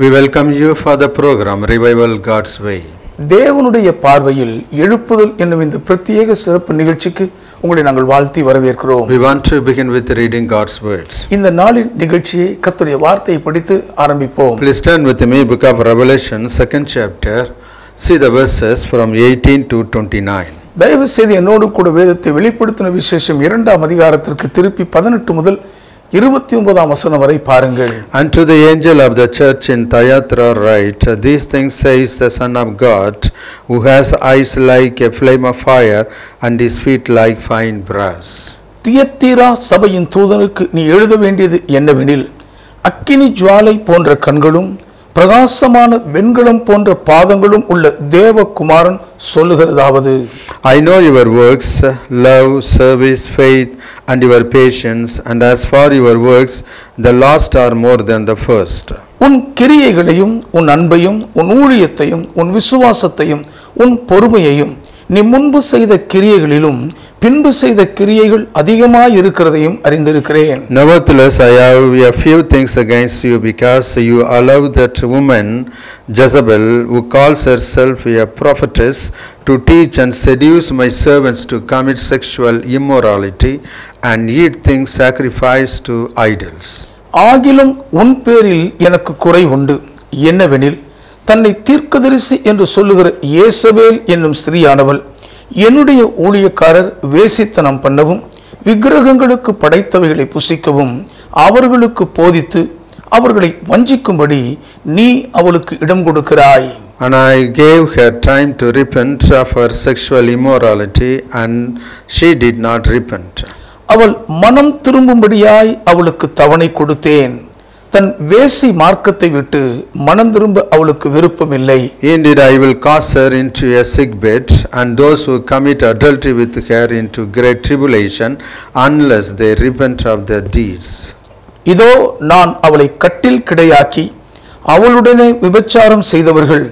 We welcome you for the program Revival God's Way. தேவனுடைய பார்வையில் எழுப்புதல் என்னும் இந்த பிரத்யேக சிறப்பு நிகழ்ச்சிக்கு உங்களை நாங்கள் வாழ்த்தி வரவேற்கிறோம். We want to begin with reading God's words. இந்த நாளின் நிகழ்ச்சியை கர்த்தருடைய வார்த்தையை படித்து ஆரம்பிப்போம். Please turn with me book of Revelation, 2nd chapter. See the verses from 18 to 29. தயவு செய்து என்னோடு கூட வேதத்தை வெளிப்படுத்தின விசேஷம் 2ஆம் அதிகாரத்திற்கு திருப்பி 18 முதல் 29ஆம் வசனம் வரை பாருங்கள். And to the angel of the church in Thyatira write, these things says the Son of God, who has eyes like a flame of fire and his feet like fine brass. தியத்தீரா சபையின் தூதனுக்கு நீ எழுத வேண்டியது என்னவெனில், அக்கினி ஜுவாலை போன்ற கண்களும் பிரகாசமான வெண்கலம் போன்ற பாதங்களும் உள்ள தேவகுமாரன் சொல்லுகிறதாவது, I know your works, love, service, faith, and your patience, and as for your works, the last are more than the first. உன் கிரியைகளையும் உன் அன்பையும் உன் ஊழியத்தையும் உன் விசுவாசத்தையும் உன் பொறுமையையும் நீ முன்பு செய்த கிரியைகளிலும் பின்பு செய்த கிரியைகள் அதிகமாய் இருக்கிறதையும் அறிந்திருக்கிறேன். Nevertheless, I have a few things against you, because you allow that woman Jezebel, who calls herself a prophetess, to teach and seduce my servants to commit sexual immorality and eat things sacrificed to idols. ஆகிலும் உன் பேரில் எனக்கு குறை உண்டு. என்னவெனில், தன்னை தீர்க்கதரிசி என்று சொல்லுகிற யேசபேல் என்னும் ஸ்திரீயானவள் என்னுடைய ஊழியக்காரர் வேசித்தனம் பண்ணவும் விக்கிரகங்களுக்கு படைத்தவைகளை புசிக்கவும் அவர்களுக்கு போதித்து அவர்களை வஞ்சிக்கும்படி நீ அவளுக்கு இடம் கொடுக்கிறாய். And I gave her time to repent of her sexual immorality, and she did not repent. அவள் மனம் திரும்பும்படியாய் அவளுக்கு தவணை கொடுத்தேன். தன் வேசி மார்க்கத்தை விட்டு மனம் திரும்ப அவளுக்கு விருப்பமில்லை. Indeed, I will cast her into a sick bed, and those who commit adultery with her into great tribulation, unless they repent of their deeds. இதோ நான் அவளை கட்டில் கிடையாக்கி அவளுடனே விபச்சாரம் செய்தவர்கள்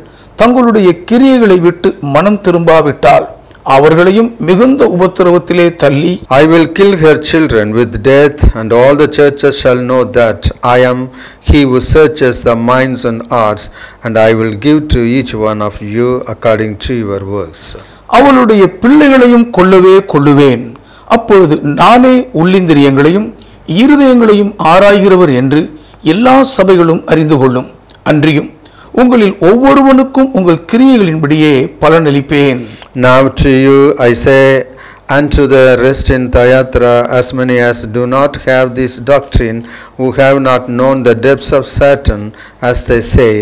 தங்களுடைய கிரியைகளை விட்டு மனம் திரும்பாவிட்டால் அவர்களையும் மிகுந்த உபத்திரவத்திலே தள்ளி, I will kill her children with death, and all the churches shall know that I am he who searches the minds and hearts, and I will give to each one of you according to your works. அவளுடைய பிள்ளைகளையும் கொல்லவே கொல்லுவேன். அப்பொழுது நானே உள்ளிந்திரியங்களையும் இருதயங்களையும் ஆராய்கிறவர் என்று எல்லா சபைகளும் அறிந்து கொள்ளும். அன்றியும் உங்களில் ஒவ்வொருவனுக்கும் உங்கள் கிரியைகளின்படியே பலனளிப்பேன். Now to you I say, and to the rest in Thyatira, as many as do not have this doctrine, who have not known the depths of Satan, as they say,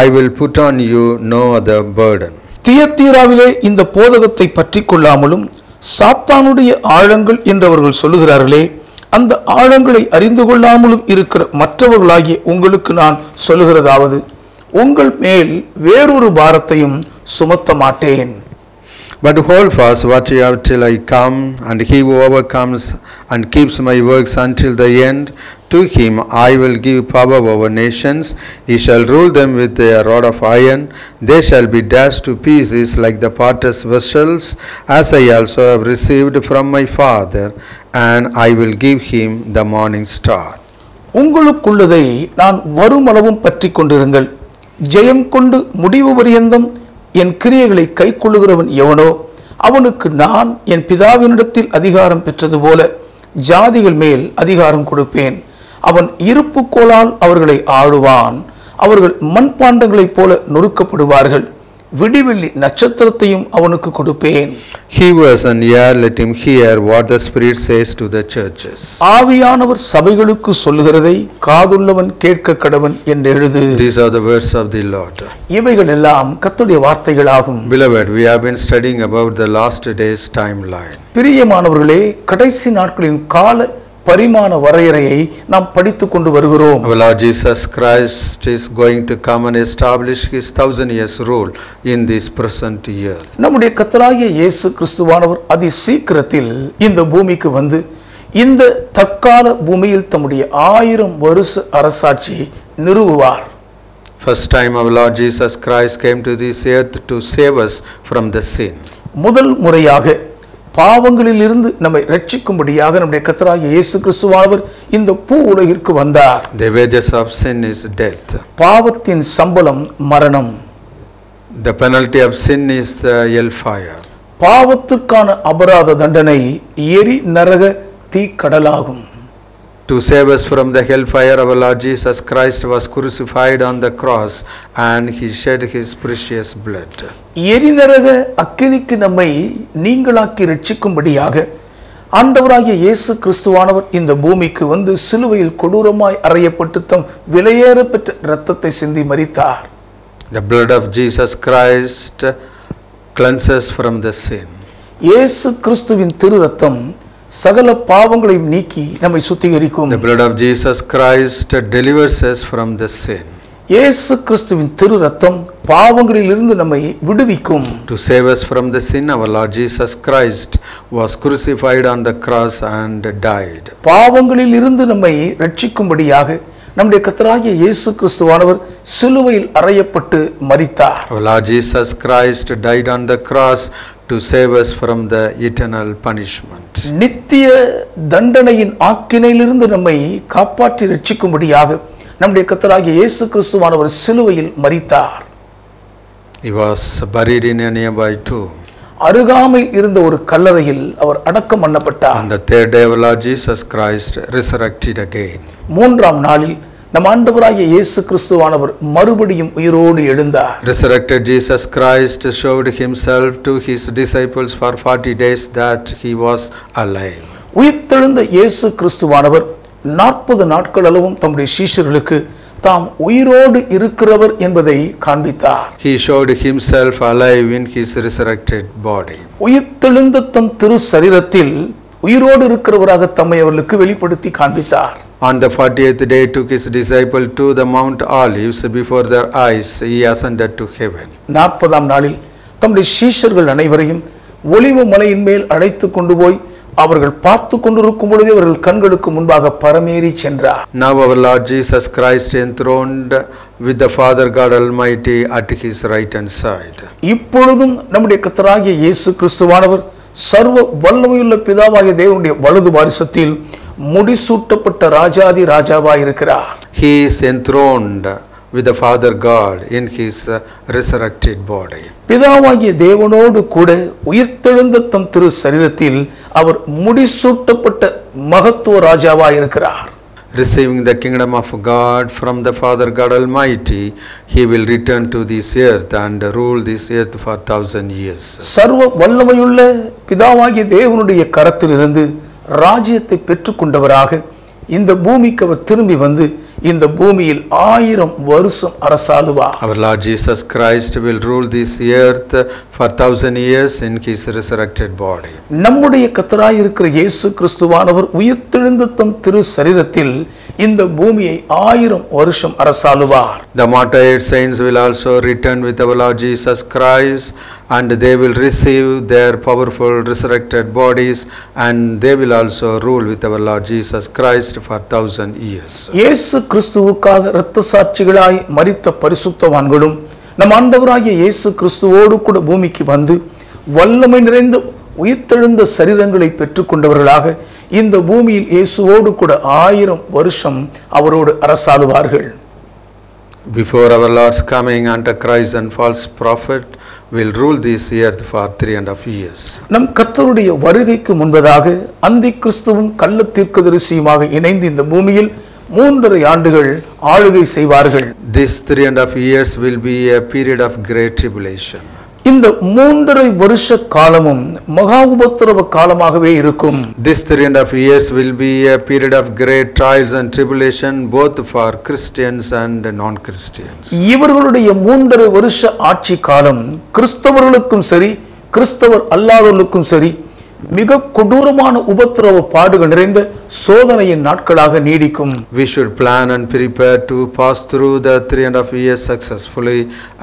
I will put on you no other burden. தியத்தீராவிலே இந்த போதகத்தை பற்றி கொள்ளாமலும் சாத்தானுடைய ஆழங்கள் என்றவர்கள் சொல்லுகிறார்களே, அந்த ஆழங்களை அறிந்து கொள்ளாமலும் இருக்கிற மற்றவர்களாகிய உங்களுக்கு நான் சொல்லுகிறதாவது, உங்கள் மேல் வேறொரு பாரத்தையும் சுமத்த மாட்டேன். But hold fast what you have till I come, and he who overcomes and keeps my works until the end, to him I will give power over nations. He shall rule them with a rod of iron. They shall be dashed to pieces like the potter's vessels, as I also have received from my Father, and I will give him the morning star. உங்களுக்குள்ளதை நான் வருமளவும் பற்றி கொண்டிருங்கள். ஜெயம் கொண்டு முடிவு பரியந்தம் என் கிரியைகளை கை கொள்ளுகிறவன் எவனோ அவனுக்கு நான் என் பிதாவினிடத்தில் அதிகாரம் பெற்றது போல ஜாதிகள் மேல் அதிகாரம் கொடுப்பேன். அவன் இருப்புக்கோலால் அவர்களை ஆளுவான். அவர்கள் மண்பாண்டங்களைப் போல நொறுக்கப்படுவார்கள். விடிவெள்ளி நட்சத்திரத்தையும் அவனுக்கு கொடுப்பேன். He who has an ear, let him hear what the Spirit says to the churches. ஆவியானவர் சபைகளுக்கு சொல்லுகிறதை காதுள்ளவன் கேட்க கடவன் என்று எழுது. These are the words of the Lord. இவைகள் எல்லாம் கர்த்தருடைய வார்த்தைகளாகும். Beloved, we have been studying about the last days timeline. பிரியமானவர்களே, கடைசி நாட்களின் கால பரிமாண வரையறையை நாம் படித்துக் கொண்டு வருகிறோம். Our Lord Jesus Christ is going to come and establish his 1000 years rule in this present year. நம்முடைய கர்த்தராகிய இயேசு கிறிஸ்துவானவர் அதி சீக்கிரத்தில் இந்த பூமிக்கு வந்து இந்த தற்கால பூமியில் தம்முடைய 1000 வருஷ அரசாட்சியை நிறுவுவார். First time our Lord Jesus Christ came to this earth to save us from the sin. முதல் முறையாக பாவங்களில் இருந்து நம்மை ரட்சிக்கும்படியாக நம்முடைய கர்த்தராகிய இயேசு கிறிஸ்துவானவர் இந்த பூ உலகிற்கு வந்தார். The wages of sin is death. பாவத்தின் சம்பளம் மரணம். The penalty of sin is hellfire. பாவத்துக்கான அபராத தண்டனை எரி நரக தீக்கடலாகும். To save us from the hellfire, our Lord Jesus Christ was crucified on the cross and he shed his precious blood. எரிநரக அக்கினிக்கு நம்மை நீங்களாக்கி ரட்சிக்கும்படியாக ஆண்டவராகிய இயேசு கிறிஸ்துவானவர் இந்த பூமிக்கு வந்து சிலுவையில் கொடூரமாய் அறையப்பட்டு தம் விலையேற பெற்ற இரத்தத்தை சிந்தி மரித்தார். The blood of Jesus Christ cleanses from the sin. இயேசு கிறிஸ்துவின் திரு இரத்தம் சகல பாவங்களையும் நீக்கி நம்மை சுத்திகரிக்கும். The blood of Jesus Christ delivers us from the sin. இயேசு கிறிஸ்துவின் திரு இரத்தம் பாவங்களில் இருந்து நம்மை விடுவிக்கும். To save us from the sin, our Lord Jesus Christ was crucified on the cross and died. பாவங்களில் இருந்து நம்மை ரட்சிக்கும்படியாக நம்முடைய கர்த்தராகிய இயேசு கிறிஸ்துவானவர் சிலுவையில் அறையப்பட்டு மரித்தார். Our Lord Jesus Christ died on the cross to save us from the eternal punishment. நித்திய தண்டனையின் ஆக்கினையிலிருந்து நம்மை காப்பாற்றி ரட்சிக்கும்படியாக நம்முடைய கர்த்தராகிய இயேசு கிறிஸ்துவானவர் சிலுவையில் மரித்தார். He was buried in a nearby tomb. அருகாமையில் இருந்த ஒரு கல்லறையில் அவர் அடக்கம் பண்ணப்பட்டார். On the third day, our Lord Jesus Christ resurrected again. மூன்றாம் நாளில் நம் ஆண்டவராகிய இயேசு கிறிஸ்துவானவர் மறுபடியும் உயிரோடு எழுந்தார். Resurrected Jesus Christ showed himself to his disciples for 40 days that he was alive. உயிர்த்தெழுந்த இயேசு கிறிஸ்துவானவர் 40 நாட்கள் அளவும் தம்முடைய சீஷர்களுக்கு தாம் உயிரோடு இருக்கிறவர் என்பதை காண்பித்தார். He showed himself alive in his resurrected body. உயிர்த்தெழுந்த தம் திரு சரீரத்தில் உயிரோடு இருக்கிறவராக தம்மை அவர்களுக்கு வெளிப்படுத்தி காண்பித்தார். On the 40th day took his disciple to the Mount Olives. Before their eyes he ascended to heaven. 40ஆம் நாளில் தம்முடைய சீஷர்கள் அனைவரையும் ஒலிவ மலையின் மேல் அழைத்து கொண்டு போய் அவர்கள் பார்த்து கொண்டிருக்கும் பொழுதே அவர்கள் கண்களுக்கு முன்பாக பரமேறி சென்றார். Now our Lord Jesus Christ enthroned with the Father God Almighty at his right hand side. இப்பொழுதும் நம்முடைய கர்த்தராகிய இயேசு கிறிஸ்துவானவர் சர்வ வல்லமையுள்ள பிதாவாகிய தேவனுடைய வலது பாரிசத்தில் முடிசூட்டப்பட்ட ராஜாதி ராஜாவாய் இருக்கிறார். He is enthroned with the Father God in his resurrected body. பிதாவாகிய தேவனோடு கூட உயிர்த்தெழுந்த தம் திரு சரீரத்தில் அவர் முடிசூட்டப்பட்ட மகத்துவ ராஜாவாய் இருக்கிறார். Receiving the kingdom of God from the Father God Almighty, he will return to this earth and rule this earth for 1000 years. சர்வ வல்லமையுள்ள பிதாவாகிய தேவனுடைய கரத்திலிருந்து ராஜ்யத்தை பெற்றுக்கொண்டவராக இந்த பூமிக்கு அவர் திரும்பி வந்து இந்த பூமியில் 1000 வருஷம் அரசாளுவார். Our Lord Jesus Christ will rule this earth for 1000 years in his resurrected body. நம்முடைய கர்த்தராய் இருக்கிற இயேசு கிறிஸ்துவானவர் உயிர்த்தெழுந்த தம் திரு சரீரத்தில் இந்த பூமியை 1000 வருஷம் அரசாளுவார். The martyred saints will also return with our Lord Jesus Christ, and they will receive their powerful resurrected bodies, and they will also rule with our Lord Jesus Christ for 1000 years. இயேசு கிறிஸ்துவுக்காக இரத்த சாட்சிகளாய் மரித்த பரிசுத்தவான்களும் நம் ஆண்டவராகிய இயேசு கிறிஸ்துவோடு கூட பூமிக்கு வந்து வல்லமை நிறைந்த உயிர்த்தெழுந்த சரீரங்களை பெற்றுக்கொண்டவர்களாக இந்த பூமியில் இயேசுவோடு கூட 1000 வருஷம் அவரோடு அரசாளுவார்கள். Before our Lord's coming, Antichrist and false prophet will rule this earth for 3.5 years. நம் கர்த்தருடைய வருகைக்கு முன்பதாக அந்தி கிறிஸ்துவும் கள்ள தீர்க்கதரிசியுமாக இணைந்து இந்த பூமியில் 3.5 ஆண்டுகள் ஆளுகை செய்வார்கள். This 3.5 years will be a period of great tribulation. இந்த 3.5 வருஷ காலமும் மகா உபத்திரவ காலமாகவே இருக்கும். This 3.5 years will be a period of great trials and tribulation both for Christians and non-Christians. இவர்களுடைய 3.5 வருஷ ஆட்சி காலம் கிறிஸ்தவர்களுக்கும் சரி கிறிஸ்தவர் அல்லாதவர்களுக்கும் சரி மிக கொடூரமான உபத்திரவ பாடுகள் நிறைந்த சோதனையின் நாட்களாக நீடிக்கும். We should plan and prepare to pass through the 3.5 years successfully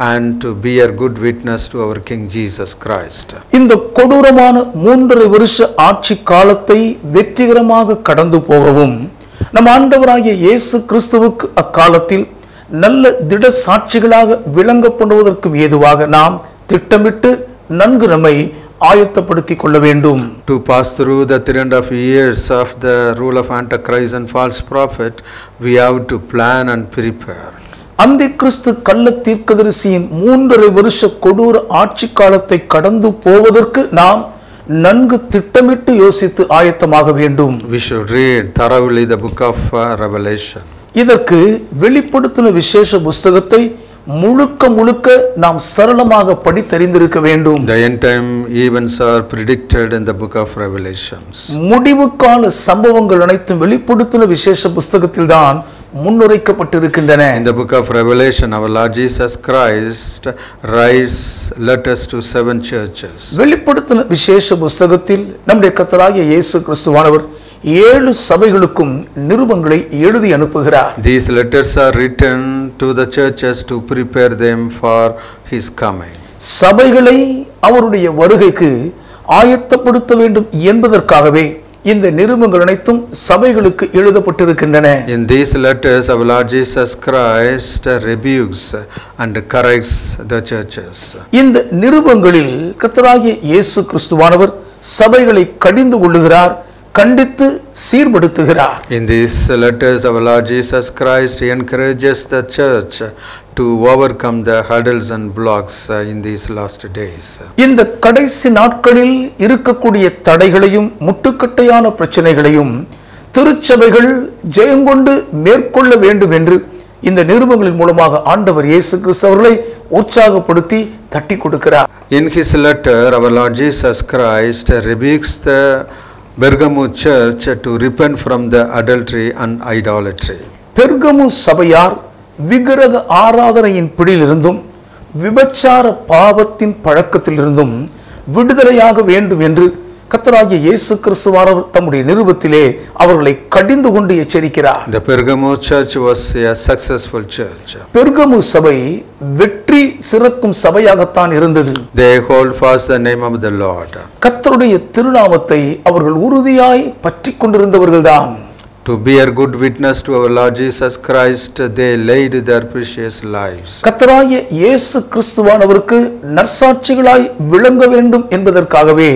and to bear good witness to our King Jesus Christ. இந்த கொடூரமான 3.5 வருஷ ஆட்சி காலத்தை வெற்றிகரமாக கடந்து போகவும் நம் ஆண்டவராகிய இயேசு கிறிஸ்துவுக்கு அக்காலத்தில் நல்ல திட சாட்சிகளாக விளங்கப்படுவதற்கும் ஏதுவாக நாம் திட்டமிட்டு நன்கு நம்மை ஆயத்தப்படுத்திக் கொள்ள வேண்டும். To pass through the 3.5 years of the rule of Antichrist and false prophet, we have to plan and prepare. அந்தி கிறிஸ்து கள்ள தீர்க்கதரிசியின் 3.5 வருஷ கொடூர ஆட்சி காலத்தை கடந்து போவதற்கு நாம் நன்கு திட்டமிட்டு யோசித்து ஆயத்தமாக வேண்டும். We should read thoroughly the book of Revelation. இதற்கு வெளிப்படுத்தின விசேஷ புஸ்தகத்தை முழுக்க நாம் சரளமாக படித்தறிந்திருக்க வேண்டும். The end time events are predicted in the book of Revelations. முடிவு கால சம்பவங்கள் அனைத்தும் வெளிப்படுத்தின விசேஷ புஸ்தகத்தில் தான் முன்னுரைக்கப்பட்டிருக்கின்றன. In the book of Revelation, our Lord Jesus Christ writes letters to 7 churches. வெளிப்படுத்தின விசேஷ புஸ்தகத்தில் நம்முடைய கர்த்தராகிய இயேசு கிறிஸ்துவானவர் 7 சபைகளுக்கும் நிருபங்களை எழுதி அனுப்புகிறார். These letters are written to the churches to prepare them for his coming. சபைகளை அவருடைய வருகைக்கு ஆயத்தப்படுத்த வேண்டும் என்பதற்காகவே இந்த நிருபங்கள் அனைத்தும் சபைகளுக்கு எழுதப்பட்டிருக்கின்றன. In these letters, our Lord Jesus Christ rebukes and corrects the churches. இந்த நிருபங்களில் கர்த்தராகிய இயேசு கிறிஸ்துவானவர் சபைகளை கடிந்து கொள்ளுகிறார், கண்டித்து சீர்படுத்துகிறார். In these letters, our Lord Jesus Christ encourages the church to overcome the hurdles and blocks in these last days. இந்த கடைசி நாட்களில் இருக்கக்கூடிய தடைகளையும் முட்டுக்கட்டையான பிரச்சனைகளையும் திருச்சபைகள் ஜெயங்கொண்டு மேற்கொள்ள வேண்டும் என்று இந்த நிருபங்களின் மூலமாக ஆண்டவர் இயேசு கிறிஸ்து அவர்களை உற்சாகப்படுத்தி தட்டி கொடுக்கிறார். In his letter, our Lord Jesus Christ rebukes the Pergamum church to repent from the adultery and idolatry. பெர்கமு சபையார் விக்கிரக ஆராதனையின் பிடியிலிருந்தும் விபச்சார பாவத்தின் பழக்கத்திலிருந்தும் விடுதலையாக வேண்டும் என்று கர்த்தராகிய இயேசு கிறிஸ்துவானவர் தம்முடைய நிருபத்திலே அவர்களை கடிந்து கொண்டு எச்சரிக்கிறார். The Pergamum church was a successful church. பெர்கமு சபை வெற்றி சிறக்கும் சபையாகத்தான் இருந்தது. They hold fast the name of the Lord. கர்த்தருடைய திருநாமத்தை அவர்கள் உறுதியாய் பற்றிக் கொண்டிருந்தவர்கள்தான். To bear good witness to our Lord Jesus Christ, they laid their precious lives. கர்த்தராகிய இயேசு கிறிஸ்துவானவருக்கு நற்சாட்சிகளாய் விளங்க வேண்டும் என்பதற்காகவே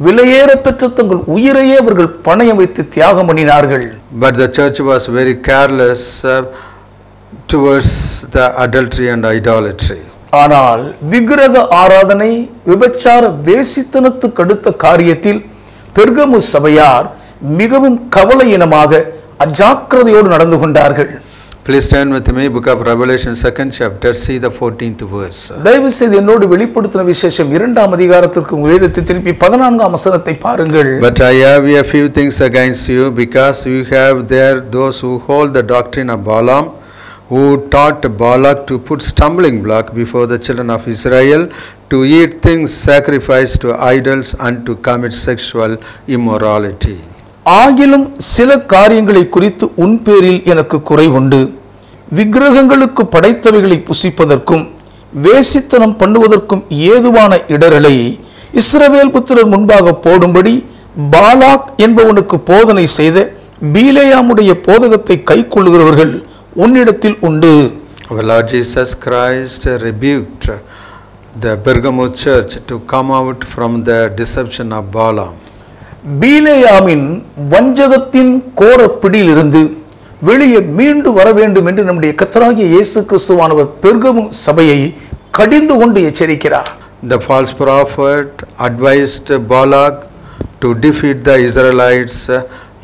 விலையேற பெற்ற தங்கள் உயிரையே அவர்கள் பணயம் வைத்து தியாகம் பண்ணினார்கள். But the church was very careless towards the adultery and idolatry. ஆனால் விக்கிரக ஆராதனை விபச்சார வேசித்தனத்துக்கு அடுத்த காரியத்தில் பெர்கமு சபையார் மிகவும் கவலையினமாக அஜாக்கிரதையோடு நடந்து கொண்டார்கள். Please turn with me, book of Revelation, 2nd chapter, see the 14th verse. தயவு செய்து என்னோடு வெளிப்படுத்தின விசேஷம் 2ஆம் அதிகாரத்திற்கு உங்கள் வேதத்தை திருப்பி 14ஆம் வசனத்தை பாருங்கள். But I have a few things against you, because you have there those who hold the doctrine of Balaam, who taught Balak to put stumbling block before the children of Israel, to eat things sacrificed to idols and to commit sexual immorality. ஆகிலும் சில காரியங்களை குறித்து உன் பேரில் எனக்கு குறைவுண்டு. விக்கிரகங்களுக்கு படைத்தவைகளை புசிப்பதற்கும் வேசித்தனம் பண்ணுவதற்கும் ஏதுவான இடரலை இஸ்ரவேல் புத்திரர் முன்பாக போடும்படி பாலாக் என்பவனுக்கு போதனை செய்த பீலேயாமுடைய போதகத்தை கைக்கொள்ளுகிறவர்கள் உன்னிடத்தில் உண்டு. Our Lord Jesus Christ rebuked the Pergamum church to come out from the deception of Balaam. பீலேயாமின் வஞ்சகத்தின் கோர பிடியிலிருந்து வெளியே மீண்டு வர வேண்டும் என்று நம்முடைய கர்த்தராகிய இயேசு கிறிஸ்துவானவர் பெர்கமு சபையை கடிந்து கொண்டு எச்சரிக்கிறார். The false prophet advised Balak to defeat the Israelites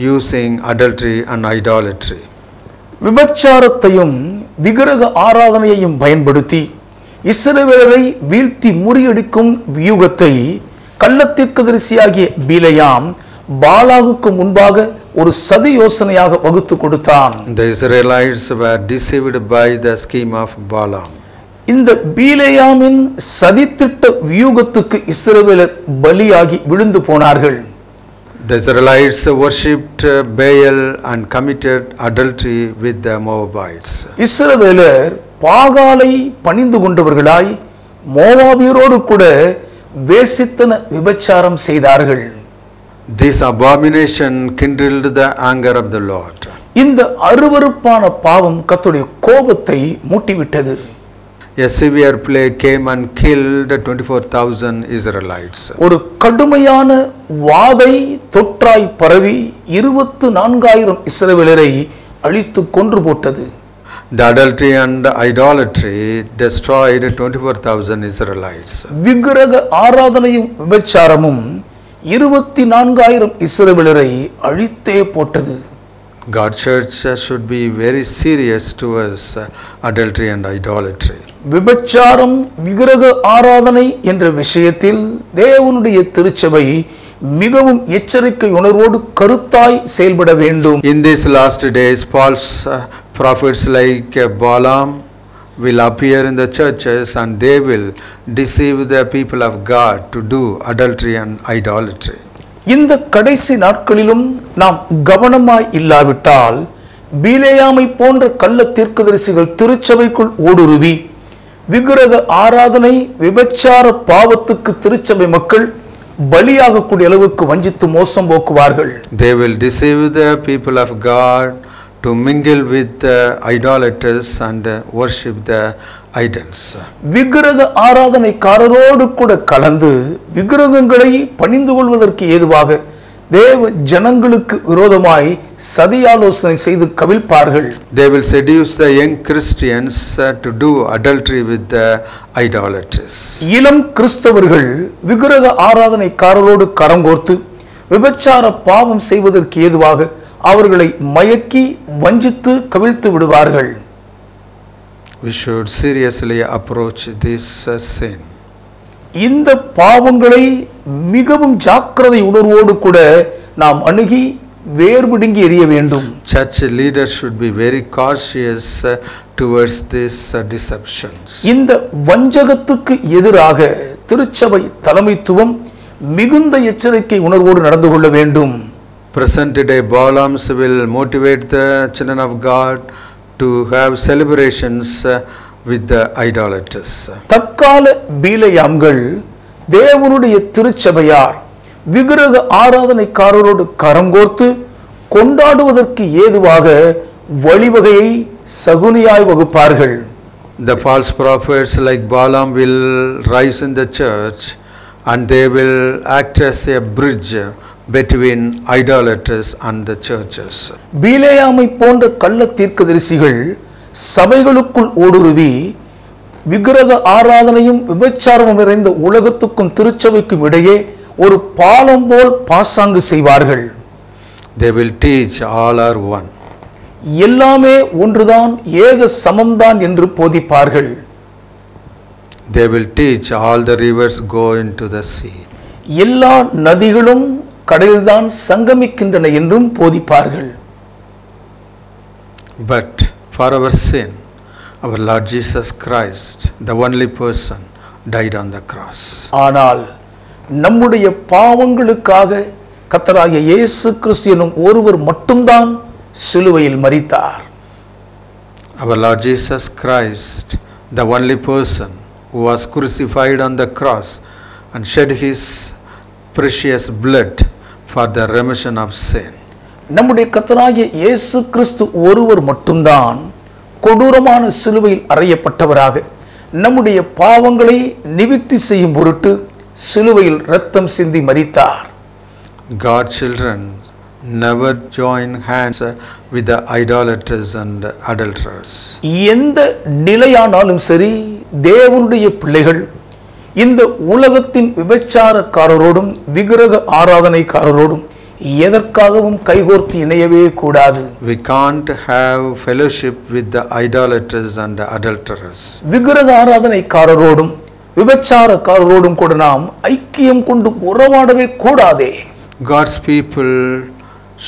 using adultery and idolatry. விபச்சாரத்தையும் விக்கிரக ஆராதனையையும் பயன்படுத்தி இஸ்ரவேலரை வீழ்த்தி முறியடிக்கும் வியூகத்தை கள்ளத்தீர்க்கதரிசியாகிய பீலேயாம் பாலாகுக்கு முன்பாக ஒரு சதி யோசனையாக வகுத்து கொடுத்தான். The Israelites were deceived by the scheme of Balaam. இந்த பீலேயாமின் சதித்திட்ட வியூகத்துக்கு இஸ்ரவேலர் பலியாகி விழுந்து போனார்கள். The Israelites worshipped Baal and committed adultery with the Moabites. இஸ்ரவேலர் பாகாலை பணிந்து கொண்டவர்களாய் மோவாபியரோடு கூட வேசித்தன விபச்சாரம் செய்தார்கள். This abomination kindled the anger of the Lord. இந்த அருவருப்பான பாவம் கர்த்தருடைய கோபத்தை மூட்டிவிட்டது. a severe plague came and killed 24,000 Israelites. ஒரு கடுமையான வாதை தொற்றாய் பரவி 24,000 இஸ்ரவேலரை அழித்து கொன்று போட்டது. The adultery and idolatry destroyed 24,000 Israelites. விக்கிரக ஆராதனையும் விபச்சாரமும் 24,000 இஸ்ரவேலரை அழித்தே போட்டது. God's church should be very serious towards adultery and idolatry. விபச்சாரம் விக்கிரக ஆராதனை என்ற விஷயத்தில் தேவனுடைய திருச்சபை மிகவும் எச்சரிக்கை உணர்வோடு கருத்தாய் செயல்பட வேண்டும். In these last days, false prophets like Balaam will appear in the churches and they will deceive the people of God to do adultery and idolatry. இந்த கடைசி நாட்களிலும் நாம் கவனமாய் இல்லாவிட்டால் பீலேயாமை போன்ற கள்ள தீர்க்கதரிசிகள் திருச்சபைக்குள் ஊடுருவி விக்கிரக ஆராதனை விபச்சார பாவத்துக்கு திருச்சபை மக்கள் பலியாகக்கூடிய அளவுக்கு வஞ்சித்து மோசம் போக்குவார்கள். They will deceive the people of God to mingle with the idolaters and worship the idols. விக்கிரக ஆராதனைக்காரரோடு கூட கலந்து விக்கிரகங்களை பணிந்து கொள்வதற்கு ஏதுவாக தேவ ஜனங்களுக்கு விரோதமாய் சதி ஆலோசனை செய்து கவிழ்ப்பார்கள். They will seduce the young Christians to do adultery with the idolaters. இளம் கிறிஸ்தவர்கள் விக்கிரக ஆராதனைக்காரரோடு கரங்கோர்த்து விபச்சார பாவம் செய்வதற்கு ஏதுவாக அவர்களை மயக்கி வஞ்சித்து கவிழ்த்து விடுவார்கள். We should seriously approach this sin. இந்த பாவங்களை மிகவும் ஜாக்கிரதை உணர்வோடு கூட நாம் அணுகி வேர்பிடுங்கி எறிய வேண்டும். Church leaders should be very cautious towards these deceptions. இந்த வஞ்சகத்துக்கு எதிராக திருச்சபை தலைமைத்துவம் மிகுந்த எச்சரிக்கை உணர்வோடு நடந்து கொள்ள வேண்டும். Present day Balaams will motivate the children of God to have celebrations with the idolaters. தற்கால பீலேயாம்கள் தேவனுடைய திருச்சபையார் விக்கிரக ஆராதனைக்காரரோடு கரங்கோர்த்து கொண்டாடுவதற்கு ஏதுவாக வழிவகையை சகுனியாய் வகுப்பார்கள். The false prophets like Balaam will rise in the church and they will act as a bridge between idolaters and the churches. பீலேயாமை போன்ற கள்ள தீர்க்கதரிசிகள் சபைகளுக்குள் ஊடுருவி விக்கிரக ஆராதனையும் விபச்சாரமும் நிறைந்த உலகத்துக்கும் திருச்சபைக்கும் இடையே ஒரு பாலம் போல் பாசாங்கு செய்வார்கள். They will teach all are one. எல்லாமே ஒன்றுதான், ஏக சமம்தான் என்று போதிப்பார்கள். They will teach all the rivers go into the sea. எல்லா நதிகளும் கடலில்தான் சங்கமிக்கின்றன என்றும் போதிப்பார்கள். But for our sin, our Lord Jesus Christ, the only person, died on the cross. ஆனால் நம்முடைய பாவங்களுக்காக கர்த்தராகிய இயேசு கிறிஸ்து எனும் ஒருவர் மட்டும்தான் சிலுவையில் மரித்தார். Our Lord Jesus Christ, the only person who was crucified on the cross and shed his precious blood for the remission of sin. நம்முடைய கர்த்தராகிய இயேசு கிறிஸ்து ஒருவர் மட்டும்தான் கொடூரமான சிலுவையில் அறையப்பட்டவராக நம்முடைய பாவங்களை நிவிர்த்தி செய்யும் பொருட்டு சிலுவையில் இரத்தம் சிந்தி மரித்தார். God's children never join hands with the idolaters and adulterers. எந்த நிலையானாலும் சரி தேவனுடைய பிள்ளைகள் இந்த உலகத்தின் விபச்சாரக்காரரோடும் விக்கிரக ஆராதனைக்காரரோடும் எதற்காகவும் கைகோர்த்து இணையவே கூடாது. We can't have fellowship with the idolaters and the adulterers. விக்கிரக ஆராதனைக்காரரோடும் விபச்சாரக்காரரோடும் கூட நாம் ஐக்கியம் கொண்டு உறவாடவே கூடாதே. God's people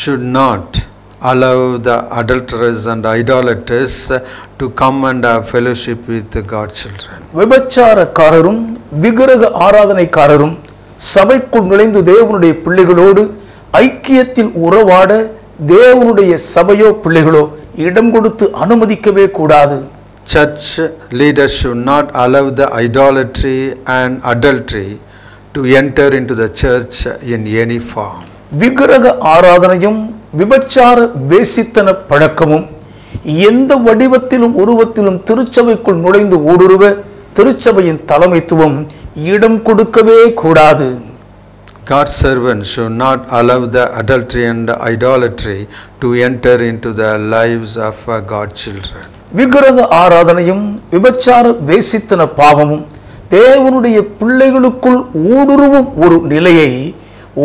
should not allow the adulterers and idolaters to come and have fellowship with God's children. விபச்சாரக்காரரும் விக்கிரக ஆராதனைக்காரரும் சபைக்குள் நுழைந்து தேவனுடைய பிள்ளைகளோடு ஐக்கியத்தில் உறவாட தேவனுடைய சபையோ பிள்ளைகளோ இடம் கொடுத்து அனுமதிக்கவே கூடாது. Church leaders should not allow the idolatry and adultery to enter into the church in any form. விக்கிரக ஆராதனையும் விபச்சார வேசித்தன பழக்கமும் எந்த வடிவத்திலும் உருவத்திலும் திருச்சபைக்குள் நுழைந்து ஊடுருவ திருச்சபையின் தலைமைத்துவம் இடம் கொடுக்கவே கூடாது. God's servants should not allow the adultery and idolatry to enter into the lives of God's children. விக்கிரக ஆராதனையும் விபச்சார வேசித்தன பாவமும் தேவனுடைய பிள்ளைகளுக்குள் ஊடுருவும் ஒரு நிலையை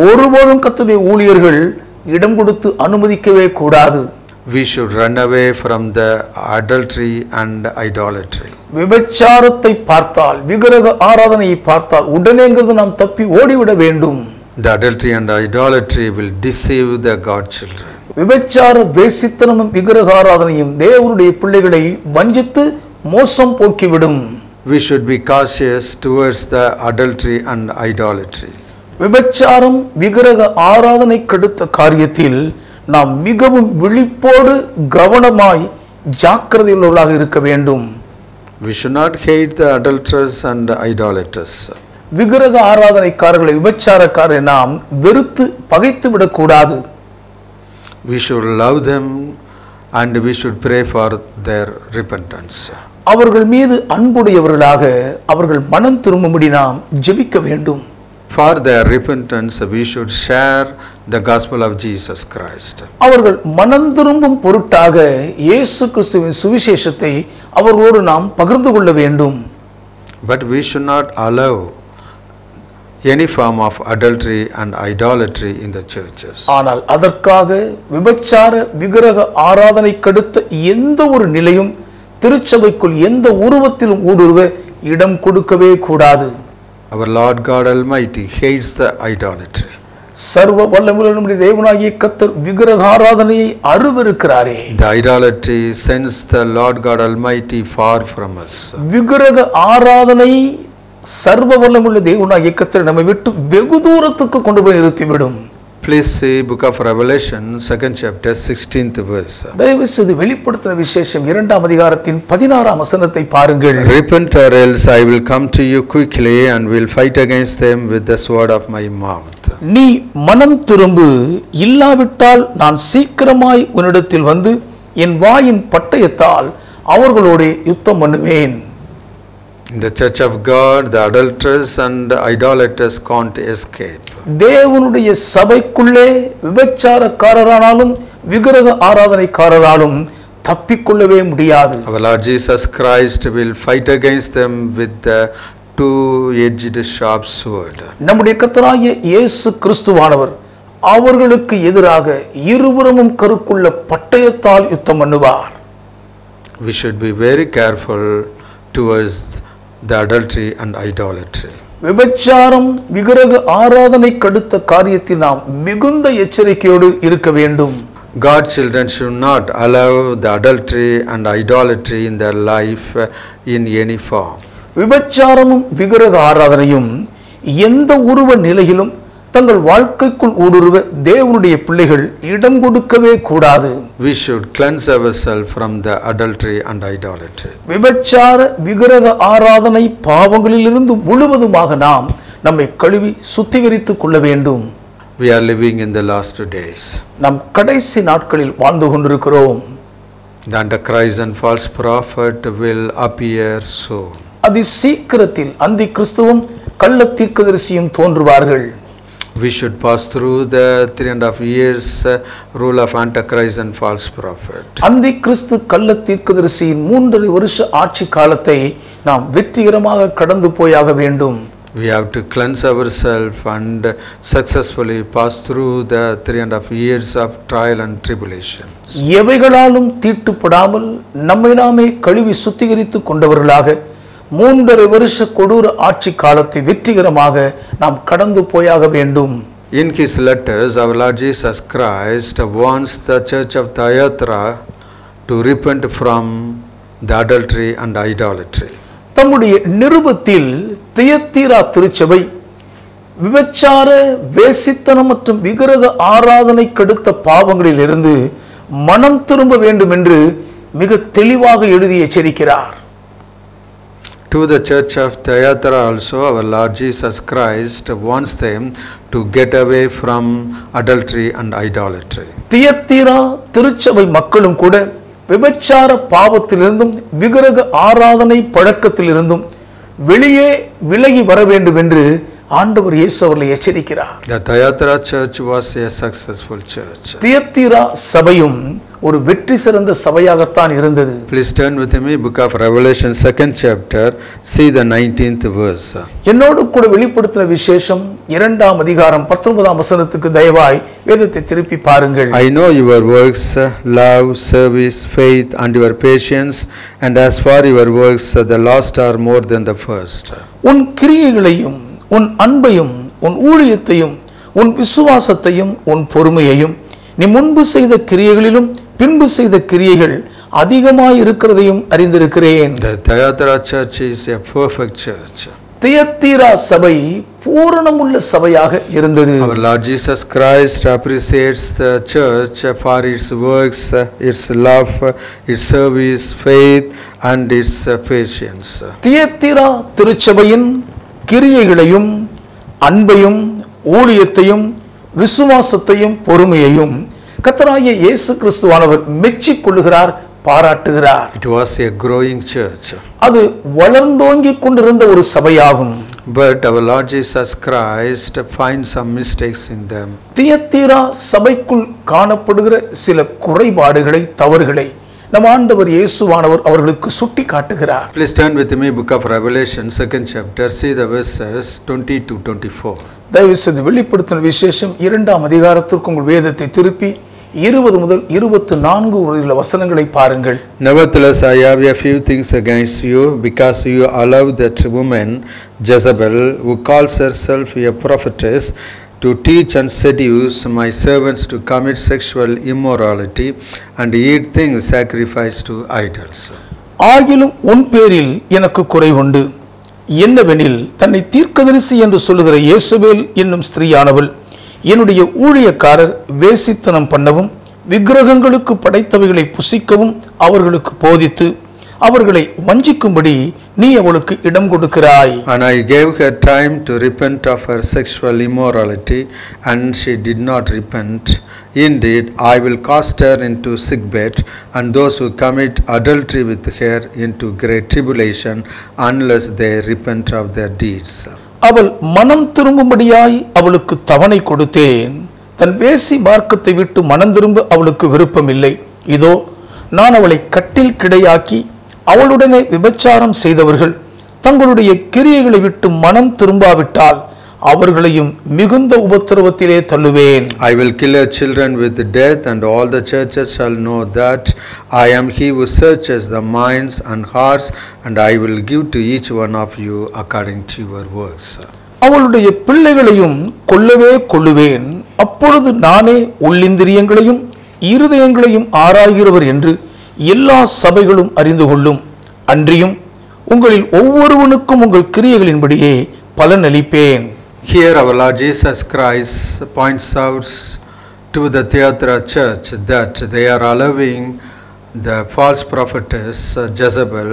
ஒருபோதும் கர்த்தருடைய ஊழியர்கள் இடம் கொடுத்து அனுமதிக்கவே கூடாது. We should run away from the adultery and idolatry. விபச்சாரத்தை பார்த்தால், விக்கிரக ஆராதனையை பார்த்தால் உடனேங்கிறது நாம் தப்பி ஓடிவிட வேண்டும். The adultery and idolatry will deceive the God children. விபச்சார வேசித்தனமும் விக்கிரக ஆராதனையும் தேவனுடைய பிள்ளைகளை வஞ்சித்து மோசம் போக்கிவிடும். We should be cautious towards the adultery and idolatry. விபச்சாரம் விக்கிரக ஆராதனை கெடுத்த காரியத்தில் நாம் மிகவும் விழிப்போடு கவனமாய் ஜாக்கிரதையுள்ளவர்களாக இருக்க வேண்டும். We should not hate the adulterers and idolaters. விக்கிரக ஆராதனைக்காரர்களை, விபச்சாரக்காரரை நாம் வெறுத்து பகைத்து விடக்கூடாது. We should love them and we should pray for their repentance. அவர்கள் மீது அன்புடையவர்களாக அவர்கள் மனம் திரும்பும்படி நாம் ஜெபிக்க வேண்டும். For their repentance we should share the gospel of Jesus Christ. அவர்கள் மனம் திரும்பும் பொருட்டாக இயேசு கிறிஸ்துவின் சுவிசேஷத்தை அவர்களோடு நாம் பகிர்ந்து கொள்ள வேண்டும். But we should not allow any form of adultery and idolatry in the churches. ஆனால் அதற்காக விபச்சார விக்கிரக ஆராதனை கெடுத்த எந்த ஒரு நிலையும் திருச்சபைக்குள் எந்த உருவத்திலும் ஊடுருவ இடம் கொடுக்கவே கூடாது. Our Lord God Almighty hates the idolatry. சர்வ வல்லமையுள்ள நம்முடைய தேவனாகிய கர்த்தர் விக்கிரக ஆராதனையை அருவருக்கிறாரே. The idolatry sends the Lord God Almighty far from us. விக்கிரக ஆராதனை சர்வ வல்லமையுள்ள தேவனாகிய கர்த்தர் நம்மை விட்டு வெகு தூரத்துக்கு கொண்டு போய் நிறுத்திவிடும். Please see Book of Revelation, 2nd chapter, 16th verse. தயவு செய்து வெளிப்படுத்தின விசேஷம் 2ஆம் அதிகாரத்தின் 16ஆம் வசனத்தை பாருங்கள். Repent or else I will come to you quickly and will fight against them with the sword of my mouth. நீ மனம் திரும்பு, இல்லாவிட்டால் நான் சீக்கிரமாய் உன்னிடத்தில் வந்து என் வாயின் பட்டயத்தால் அவர்களோடு யுத்தம் பண்ணுவேன். In the church of God, the adulterers and idolaters can't escape. தேவனுடைய சபைக்குள்ளே விபச்சாரக்காரரானாலும் விக்கிரக ஆராதனைக்காரராலும் தப்பிக்கொள்ளவே முடியாது. Our Lord Jesus Christ will fight against them with the two-edged sharp sword. நம்முடைய கர்த்தராகிய இயேசு கிறிஸ்துவானவர் அவர்களுக்கு எதிராக இருபுறமும் கருக்குள்ள பட்டயத்தால் யுத்தம் பண்ணுவார். We should be very careful towards the adultery and idolatry. விபச்சாரம் விக்கிரக ஆராதனை கடுத்த காரியத்தில் நாம் மிகுந்த எச்சரிக்கையோடு இருக்க வேண்டும். God's children should not allow the adultery and idolatry in their life in any form. விபச்சாரமும் விக்கிரக ஆராதனையும் எந்த உருவ நிலையிலும் தங்கள் வாழ்க்கைக்குள் ஊடுருவ தேவனுடைய பிள்ளைகள் இடம் கொடுக்கவே கூடாது. We should cleanse ourselves from the adultery and idolatry. விபச்சார விக்கிரக ஆராதனை பாவங்களிலிருந்து முழுவதுமாக நாம் நம்மை கழுவி சுத்திகரித்துக் கொள்ள வேண்டும். We are living in the last days. நாம் கடைசி நாட்களில் வாழ்ந்து கொண்டிருக்கிறோம். The Antichrist and false prophet will appear soon. அதி சீக்கிரத்தில் அந்தி கிறிஸ்துவும் கள்ள தீர்க்கதரிசியும் தோன்றுவார்கள். We should pass through the 3.5 years rule of Antichrist and false prophet. அந்தி கிறிஸ்து கள்ள தீர்க்கதரிசியின் 3.5 வருஷ ஆட்சி காலத்தை நாம் வெற்றிகரமாக கடந்து போயாக வேண்டும். We have to cleanse ourselves and successfully pass through the 3.5 years of trial and tribulation. எவைகளாலும் தீட்டுப்படாமல் நம்மை நாமே கழுவி சுத்திகரித்துக் கொண்டவர்களாக 3.5 வருஷ கொடூர ஆட்சி காலத்தை வெற்றிகரமாக நாம் கடந்து போயாக வேண்டும். In his letters, our Lord Jesus Christ wants the church of Thyatira to repent from the adultery and idolatry. தம்முடைய நிருபத்தில் தியத்தீரா திருச்சபை விபச்சார வேசித்தனம் மற்றும் விக்கிரக ஆராதனை கெடுத்த பாவங்களில் இருந்து மனம் திரும்ப வேண்டும் என்று மிக தெளிவாக எழுதி எச்சரிக்கிறார். To the church of Thyatira also, our Lord Jesus Christ wants them to get away from adultery and idolatry. தியத்தீரா திருச்சபை மக்களும் கூட விபச்சார பாவத்திலிருந்தும் விக்கிரக ஆராதனை பழக்கத்திலிருந்தும் வெளியே விலகி வர வேண்டும் என்று ஆண்டவர் இயேசு அவர்களை எச்சரிக்கிறார். The Thyatira church was a successful church. தியத்தீரா சபையும் ஒரு வெற்றி சிறந்த சபையாகத்தான் இருந்தது. Please turn with me book of Revelation 2nd chapter, see the 19th verse. என்னோடு கூட வெளிப்படுத்தின விசேஷம் 2ஆம் அதிகாரம் 19ஆம் வசனத்துக்கு தயவாய் வேதத்தை திருப்பி பாருங்கள். I know your works, love, service, faith and your patience, and as for your works the last are more than the first. உன் கிரியைகளையும் உன் அன்பையும் உன் ஊழியத்தையும் உன் விசுவாசத்தையும் உன் பொறுமையையும் நீ முன்பு செய்த கிரியைகளிலும் பின்பு செய்த கிரியைகள் அதிகமாய் இருக்கிறதையும் அறிந்திருக்கிறேன். The Thyatira church is a perfect church. தியத்தீரா சபை பூரணமுள்ள சபையாக இருந்தது. Our Lord Jesus Christ appreciates the church for its works, its love, its service, faith and its patience. தியத்தீரா திருச்சபையின் கிரியைகளையும் அன்பையும் ஊழியத்தையும் விசுவாசத்தையும் பொறுமையையும் கர்த்தராகிய இயேசு கிறிஸ்துவானவர் மெச்சிக் கொள்ளுகிறார், பாராட்டுகிறார். It was a growing church. அது வளர்ந்தோங்கிக் கொண்டிருந்த ஒரு சபையாகும். But our Lord Jesus Christ finds some mistakes in them. தியத்தீரா சபைக்குள் காணப்படுகிற சில குறைபாடுகளை, தவறுகளை நம் ஆண்டவர் இயேசுவானவர் அவர்களுக்கு சுட்டி காட்டுகிறார். Please turn with me book of Revelation 2nd chapter, see the verses 20 to 24. தயவு செய்து வெளிப்படுத்தின விசேஷம் 2ஆம் அதிகாரத்திற்கு உங்கள் வேதத்தை திருப்பி 20 முதல் 24 உள்ள வசனங்களை பாருங்கள். Nevertheless, I have a few things against you, because you allow that woman Jezebel, who calls herself a prophetess, to teach and seduce my servants to commit sexual immorality and eat things sacrificed to idols. ஆகிலும் உன் பேரில் எனக்கு குறைவுண்டு. என்னவெனில் தன்னை தீர்க்கதரிசி என்று சொல்லுகிற இயேசுவேல் என்னும் ஸ்திரீயானவள் என்னுடைய ஊழியக்காரர் வேசித்தனம் பண்ணவும் விக்கிரகங்களுக்கு படைத்தவைகளை புசிக்கவும் அவர்களுக்கு போதித்து அவர்களை வஞ்சிக்கும்படி நீ அவளுக்கு இடம் கொடுக்கிறாய். And I gave her time to repent of her sexual immorality, and she did not repent. Indeed, I will cast her into sickbed, and those who commit adultery with her into great tribulation, unless they repent of their deeds. அவள் மனம் திரும்பும்படியாய் அவளுக்கு தவணை கொடுத்தேன். தன் வேசி மார்க்கத்தை விட்டு மனம் திரும்ப அவளுக்கு விருப்பமில்லை. இதோ நான் அவளை கட்டில் கிடையாக்கி அவளுடனே விபச்சாரம் செய்தவர்கள் தங்களுடைய கிரியைகளை விட்டு மனம் திரும்பாவிட்டால் அவர்களையும் மிகுந்த உபத்திரவத்திலே தள்ளுவேன். I will kill her children with death, and all the churches shall know that I am he who searches the minds and hearts, and I will give to each one of you according to your works. அவளுடைய பிள்ளைகளையும் கொல்லவே கொள்ளுவேன். அப்பொழுது நானே உள்ளிந்திரியங்களையும் இருதயங்களையும் ஆராய்கிறவர் என்று எல்லா சபைகளும் அறிந்து கொள்ளும். அன்றியும் உங்களில் ஒவ்வொருவனுக்கும் உங்கள் கிரியைகளின்படியே பலன் அளிப்பேன். Here our Lord Jesus Christ points out to the Thyatira church that they are allowing the false prophetess Jezebel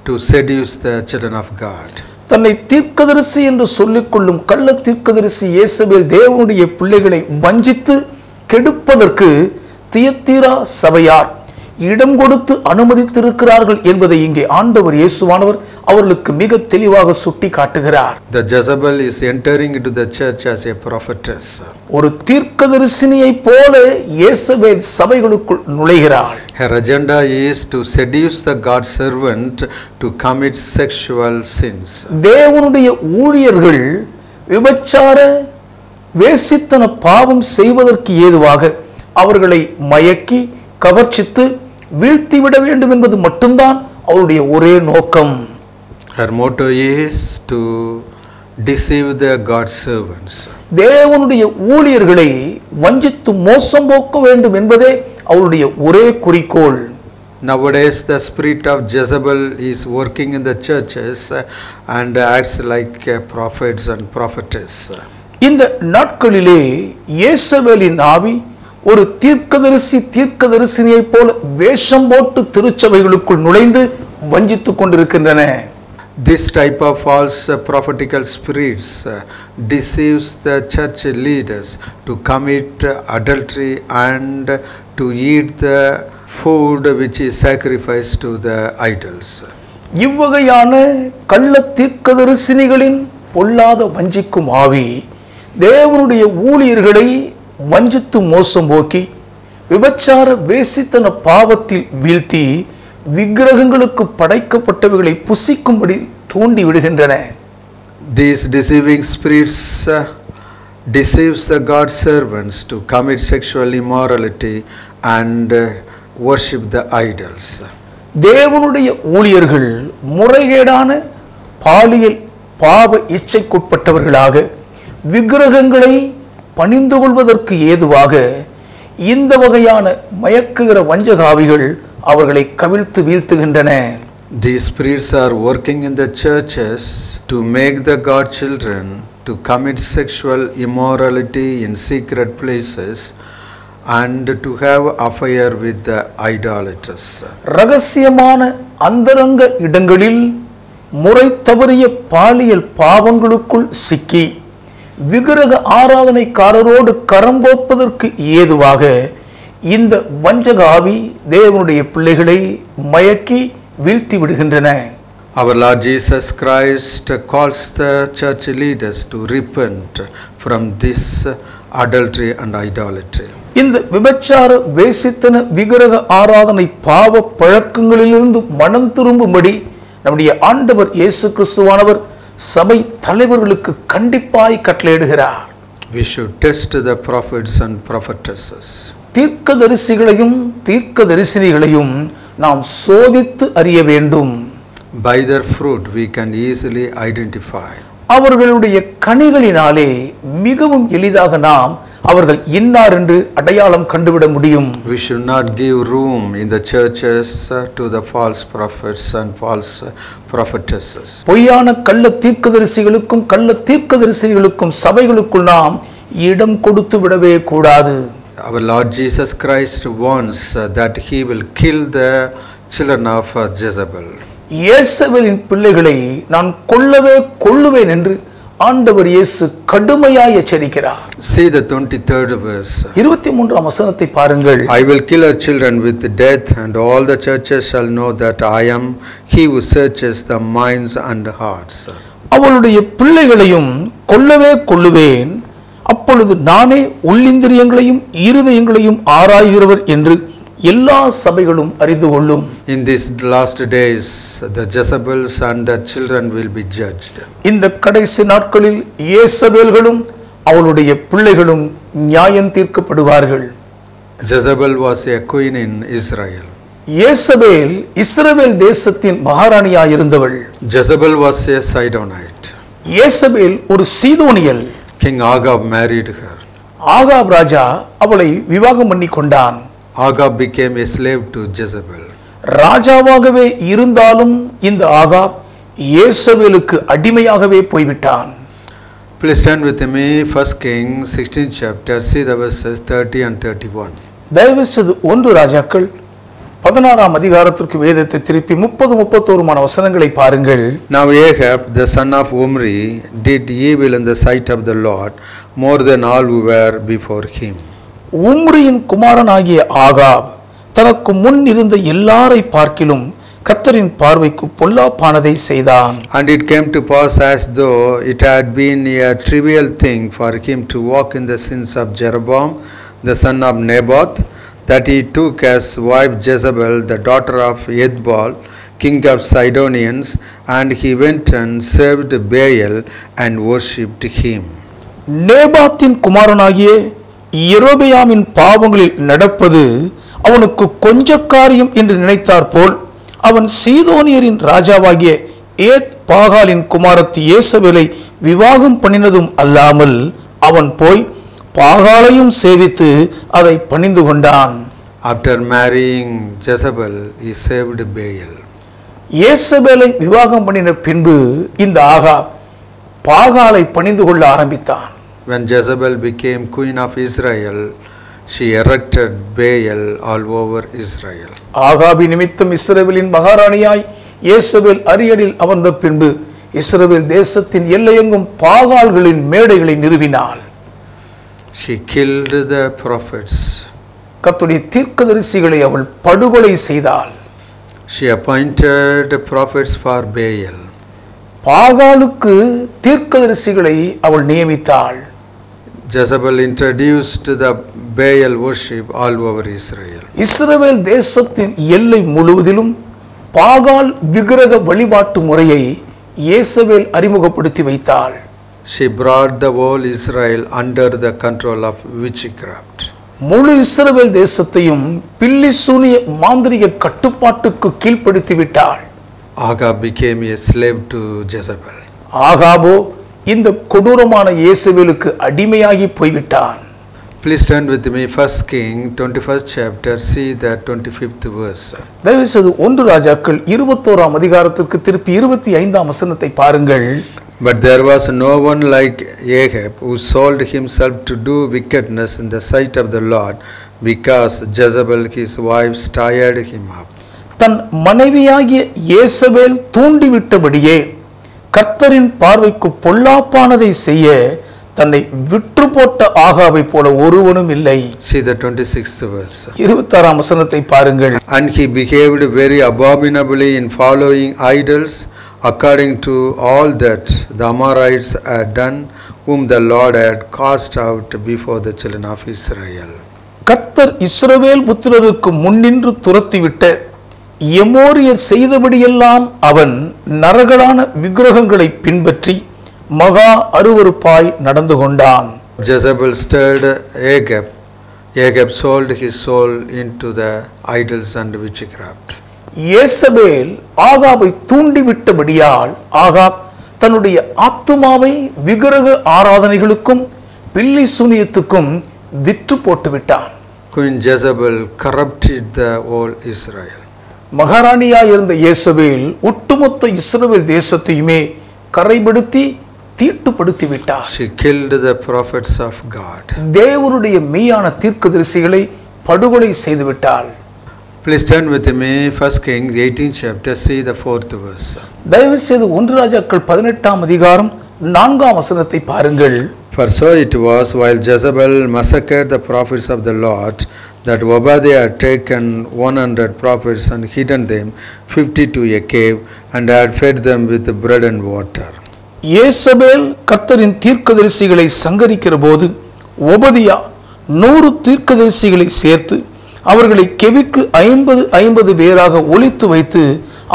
to seduce the children of God. தன்னை தீர்க்கதரிசி என்று சொல்லிக்கொள்ளும் கள்ள தீர்க்கதரிசி இயேசுவேல் தேவனுடைய பிள்ளைகளை வஞ்சித்து கெடுப்பதற்கு தியத்தீரா சபையார் இடம் கொடுத்து அனுமதித்திருக்கிறார்கள் என்பதை இங்கே ஆண்டவர் இயேசுவானவர் அவர்களுக்கு மிக தெளிவாக சுட்டி காட்டுகிறார். The Jezebel is entering into the church as a prophetess. ஒரு தீர்க்கதரிசினியை போல இயேசுவேல் சபைகளுக்குள் நுழைகிறாள். Her agenda is to seduce the God servant to commit sexual sins. தேவனுடைய ஊழியர்கள் விபச்சார வேசித்தன பாவம் செய்வதற்கு ஏதுவாக அவர்களை மயக்கி கவர்ச்சித்து வீழ்த்திவிட வேண்டும் என்பது மட்டும்தான் அவருடைய ஒரே நோக்கம். Her motto is to deceive the God's servants. தேவனுடைய ஊழியர்களை வஞ்சித்து மோசம் போக்க வேண்டும் என்பதே அவருடைய ஒரே குறிக்கோள். Nowadays the spirit of Jezebel is working in the churches and acts like prophets and prophetess. இந்த நாட்களிலே இயேசபேலின் ஆவி ஒரு தீர்க்கதரிசினியை போல வேஷம் போட்டு திருச்சபைகளுக்குள் நுழைந்து வஞ்சித்துக் கொண்டிருக்கின்றன. This type of false prophetical spirits deceives the church leaders to commit adultery and to eat the food which is sacrificed to the idols. இவ்வகையான கள்ள தீர்க்கதரிசினிகளின் பொல்லாத வஞ்சிக்கும் ஆவி தேவனுடைய ஊழியர்களை வஞ்சித்து மோசம் போக்கி விபச்சார வேசித்தன பாவத்தில் வீழ்த்தி விக்கிரகங்களுக்கு படைக்கப்பட்டவைகளை புசிக்கும்படி தூண்டி விடுகின்றன. These deceiving spirits deceives the God's servants to commit sexual immorality and worship the idols. தேவனுடைய ஊழியர்கள் முறைகேடான பாலியல் பாவ இச்சைக்குட்பட்டவர்களாக விக்கிரகங்களை பணிந்து கொள்வதற்கு ஏதுவாக இந்த வகையான மயக்குகிற வஞ்சகாவிகள் அவர்களை கவிழ்த்து வீழ்த்துகின்றன. These spirits are working in the churches to make the God children to commit sexual immorality in secret places and to have affair with the idolaters. ரகசியமான அந்தரங்க இடங்களில் முறை தவறிய பாலியல் பாவங்களுக்குள் சிக்கி விக்கிரக ஆராதனைக்காரரோடு கரங்கோப்பதற்கு ஏதுவாக இந்த வஞ்சக ஆவி தேவனுடைய பிள்ளைகளை மயக்கி வீழ்த்தி விடுகின்றன. Our Lord Jesus Christ calls the church leaders to repent from this adultery and idolatry. இந்த விபச்சார வேசித்தன விக்கிரக ஆராதனை பாவ பழக்கங்களிலிருந்து மனம் திரும்பும்படி நம்முடைய ஆண்டவர் இயேசு கிறிஸ்துவானவர் சபை தலைவர்களுக்கு கண்டிப்பாய் கட்டளையிடுகிறார். We should test the prophets and prophetesses. தீர்க்கதரிசிகளையும் தீர்க்கதரிசினிகளையும் நாம் சோதித்து அறிய வேண்டும். By their fruit we can easily identify. அவர்களுடைய கனிகளினாலே மிகவும் எளிதாக நாம் அவர்கள் இன்னார் என்று அடையாளம் கண்டுவிட முடியும். We should not give room in the churches to the false prophets and false prophetesses. பொய்யான கள்ள தீர்க்கதரிசிகளுக்கும் கள்ள தீர்க்கதரிசிகளுக்கும் சபைகளுக்குள் நாம் இடம் கொடுத்து விடவே கூடாது. Our Lord Jesus Christ warns that he will kill the children of Jezebel. இயேசுவின் பிள்ளைகளை நான் கொல்லவே கொல்லுவேன் என்று ஆண்டவர் இயேசு கடுமையாய் எச்சரிக்கிறார். See the 23rd verse. 23ஆம் வசனத்தை பாருங்கள். I will kill her children with death, and all the churches shall know that I am he who searches the minds and hearts. அவளுடைய பிள்ளைகளையும் கொல்லவே கொல்லுவேன், அப்பொழுது நானே உள்ளிந்திரியங்களையும் இருதயங்களையும் ஆராய்கிறவர் என்று எல்லா சபைகளும் அறிந்து கொள்ளும். In these last days the Jezebels and their children will be judged. இந்த கடைசி நாட்களில் இயேசபேல்களும் அவளுடைய பிள்ளைகளும் நியாயம் தீர்க்கப்படுவார்கள். Jezebel was a queen in Israel. இயேசபேல் இஸ்ரவேல் தேசத்தின் மகாராணியாய் இருந்தவள். Jezebel was a Sidonite. இயேசபேல் ஒரு சீதோனியல். King Agab married her. ஆகாப் ராஜா அவளை விவாகம் பண்ணி கொண்டான். Agab became a slave to Jezebel. ராஜாவாகவே இருந்தாலும் இந்த ஆகாப் இயேசபேலுக்கு அடிமையாகவே போய்விட்டான். Please turn with me 1 Kings 16th chapter, see the verses 30 and 31. தயவு செய்து 1 ராஜாக்கள் 16ஆம் அதிகாரத்திற்கு வேதத்தை திருப்பி 30-31 வசனங்களை பாருங்கள். Now Ahab the son of Omri did evil in the sight of the Lord more than all who were before him. உம்ரியின் குமாரனாகிய Ahab தனக்கு முன் இருந்த எல்லாரை பார்க்கிலும் கர்த்தரின் பார்வைக்கு பொல்லாப்பானதை செய்தான். And it came to pass as though it had been a trivial thing for him to walk in the sins of Jeroboam the son of Nebaioth, that he took as wife Jezebel the daughter of Ethbaal king of Sidonians, and he went and served Baal and worshipped him. நேபாத்தின் குமாரனாகிய யெரொபெயாமின் பாவங்களில் நடப்பது அவனுக்கு கொஞ்ச காரியம் என்று நினைத்தார் போல் அவன் சீதோனியரின் ராஜாவாகிய ஏத் பாகாலின் குமாரத்தி யேசபேலை விவாகம் பண்ணினதும் அல்லாமல் அவன் போய் பாகாலையும் சேவித்து அதை பணிந்து கொண்டான். After marrying Jezebel, he served Baal. யேசபேலை விவாகம் பண்ணின பின்பு இந்த ஆகாப் பாகாலை பணிந்து கொள்ள ஆரம்பித்தான். When Jezebel became queen of Israel, she erected Baal all over Israel. ஆகாபி நிமித்தம் இஸ்ரவேலின் மகாராணியாய் யேசபேல் அரியணையில் அமர்ந்த பின்பு இஸ்ரவேல் தேசத்தின் எல்லையெங்கும் பாகால்களின் மேடைகளை நிறுவினாள். She killed the prophets கர்த்தருடைய தீர்க்கதரிசிகளை அவள் படுகொலை செய்தாள். She appointed prophets for Baal. பாகாலுக்கு தீர்க்கதரிசிகளை அவள் நியமித்தாள். Jezebel introduced the Baal worship all over Israel. இஸ்ரவேல் தேசத்தின் எல்லை முழுவதிலும் பாகால் விக்கிரக வழிபாட்டு முறையை யேசபேல் அறிமுகப்படுத்தி வைத்தாள். She brought the whole Israel under the control of witchcraft. முழு இஸ்ரவேல் தேசத்தையும் பில்லிசூனிய மாந்திரிக கட்டுப்பாட்டுக்கு கீழ்ப்படுத்தி விட்டாள். Ahab became a slave to Jezebel. ஆகாபோ இந்த கொடூரமான யேசபேலுக்கு அடிமையாகி போய்விட்டான். Please turn with me 1 King 21st chapter, see the 25th verse. தயவு செய்து 1 ராஜாக்கள் 21ஆம் அதிகாரத்திற்கு திருப்பி 25ஆம் வசனத்தை பாருங்கள். But there was no one like Ahab who sold himself to do wickedness in the sight of the Lord, because Jezebel his wife stirred him up. தன் மனைவியாகிய யேசபேல் தூண்டிவிட்டபடியே கர்த்தரின் பார்வைக்கு பொல்லாப்பானதை செய்ய தன்னை விற்று போட்ட ஆகாபை போல ஒருவனும் இல்லை. See the 26th verse. 26ஆம் வசனத்தை பாருங்கள். And he behaved very abominably in following idols, according to all that the Amorites had done, whom the Lord had cast out before the children of Israel. கர்த்தர் இஸ்ரவேல் புத்திரருக்கு முன்னின்று துரத்திவிட்ட எமோரியர் செய்தபடியெல்லாம் அவன் நரகலான விக்கிரகங்களை பின்பற்றி மகா அருவருப்பாய் நடந்து கொண்டான். Jezebel stirred Ahab. Ahab sold his soul into the idols and witchcraft. யேசபேல் ஆகாபை தூண்டிவிட்டபடியால் ஆகாப் தன்னுடைய ஆத்துமாவை விக்கிரக ஆராதனைகளுக்கும் பில்லி சூனியத்துக்கும் விற்று போட்டு விட்டான். Queen Jezebel corrupted the whole Israel. மகாராணியாய் இருந்த யேசபேல் ஒட்டுமொத்த இஸ்ரவேல் தேசத்தையுமே கரைபடுத்தி தீட்டுப்படுத்தி விட்டார். She killed the prophets of God. தேவனுடைய மெய்யான தீர்க்கதரிசிகளை படுகொலை செய்து விட்டாள். Please turn with me 1 Kings 18th chapter, see the 4th verse. தயவு செய்து 1 ராஜாக்கள் 18ஆம் அதிகாரம் 4ஆம் வசனத்தை பாருங்கள். For so it was, while Jezebel massacred the prophets of the Lord, that Obadiah had taken 100 prophets and hidden them 50 to a cave, and had fed them with bread and water. யேசபேல் கர்த்தரின் தீர்க்கதரிசிகளை சங்கரிக்கிற போது ஒபதியா 100 தீர்க்கதரிசிகளை சேர்த்து அவர்களை கெபிக்கு 50 பேராக ஒளித்து வைத்து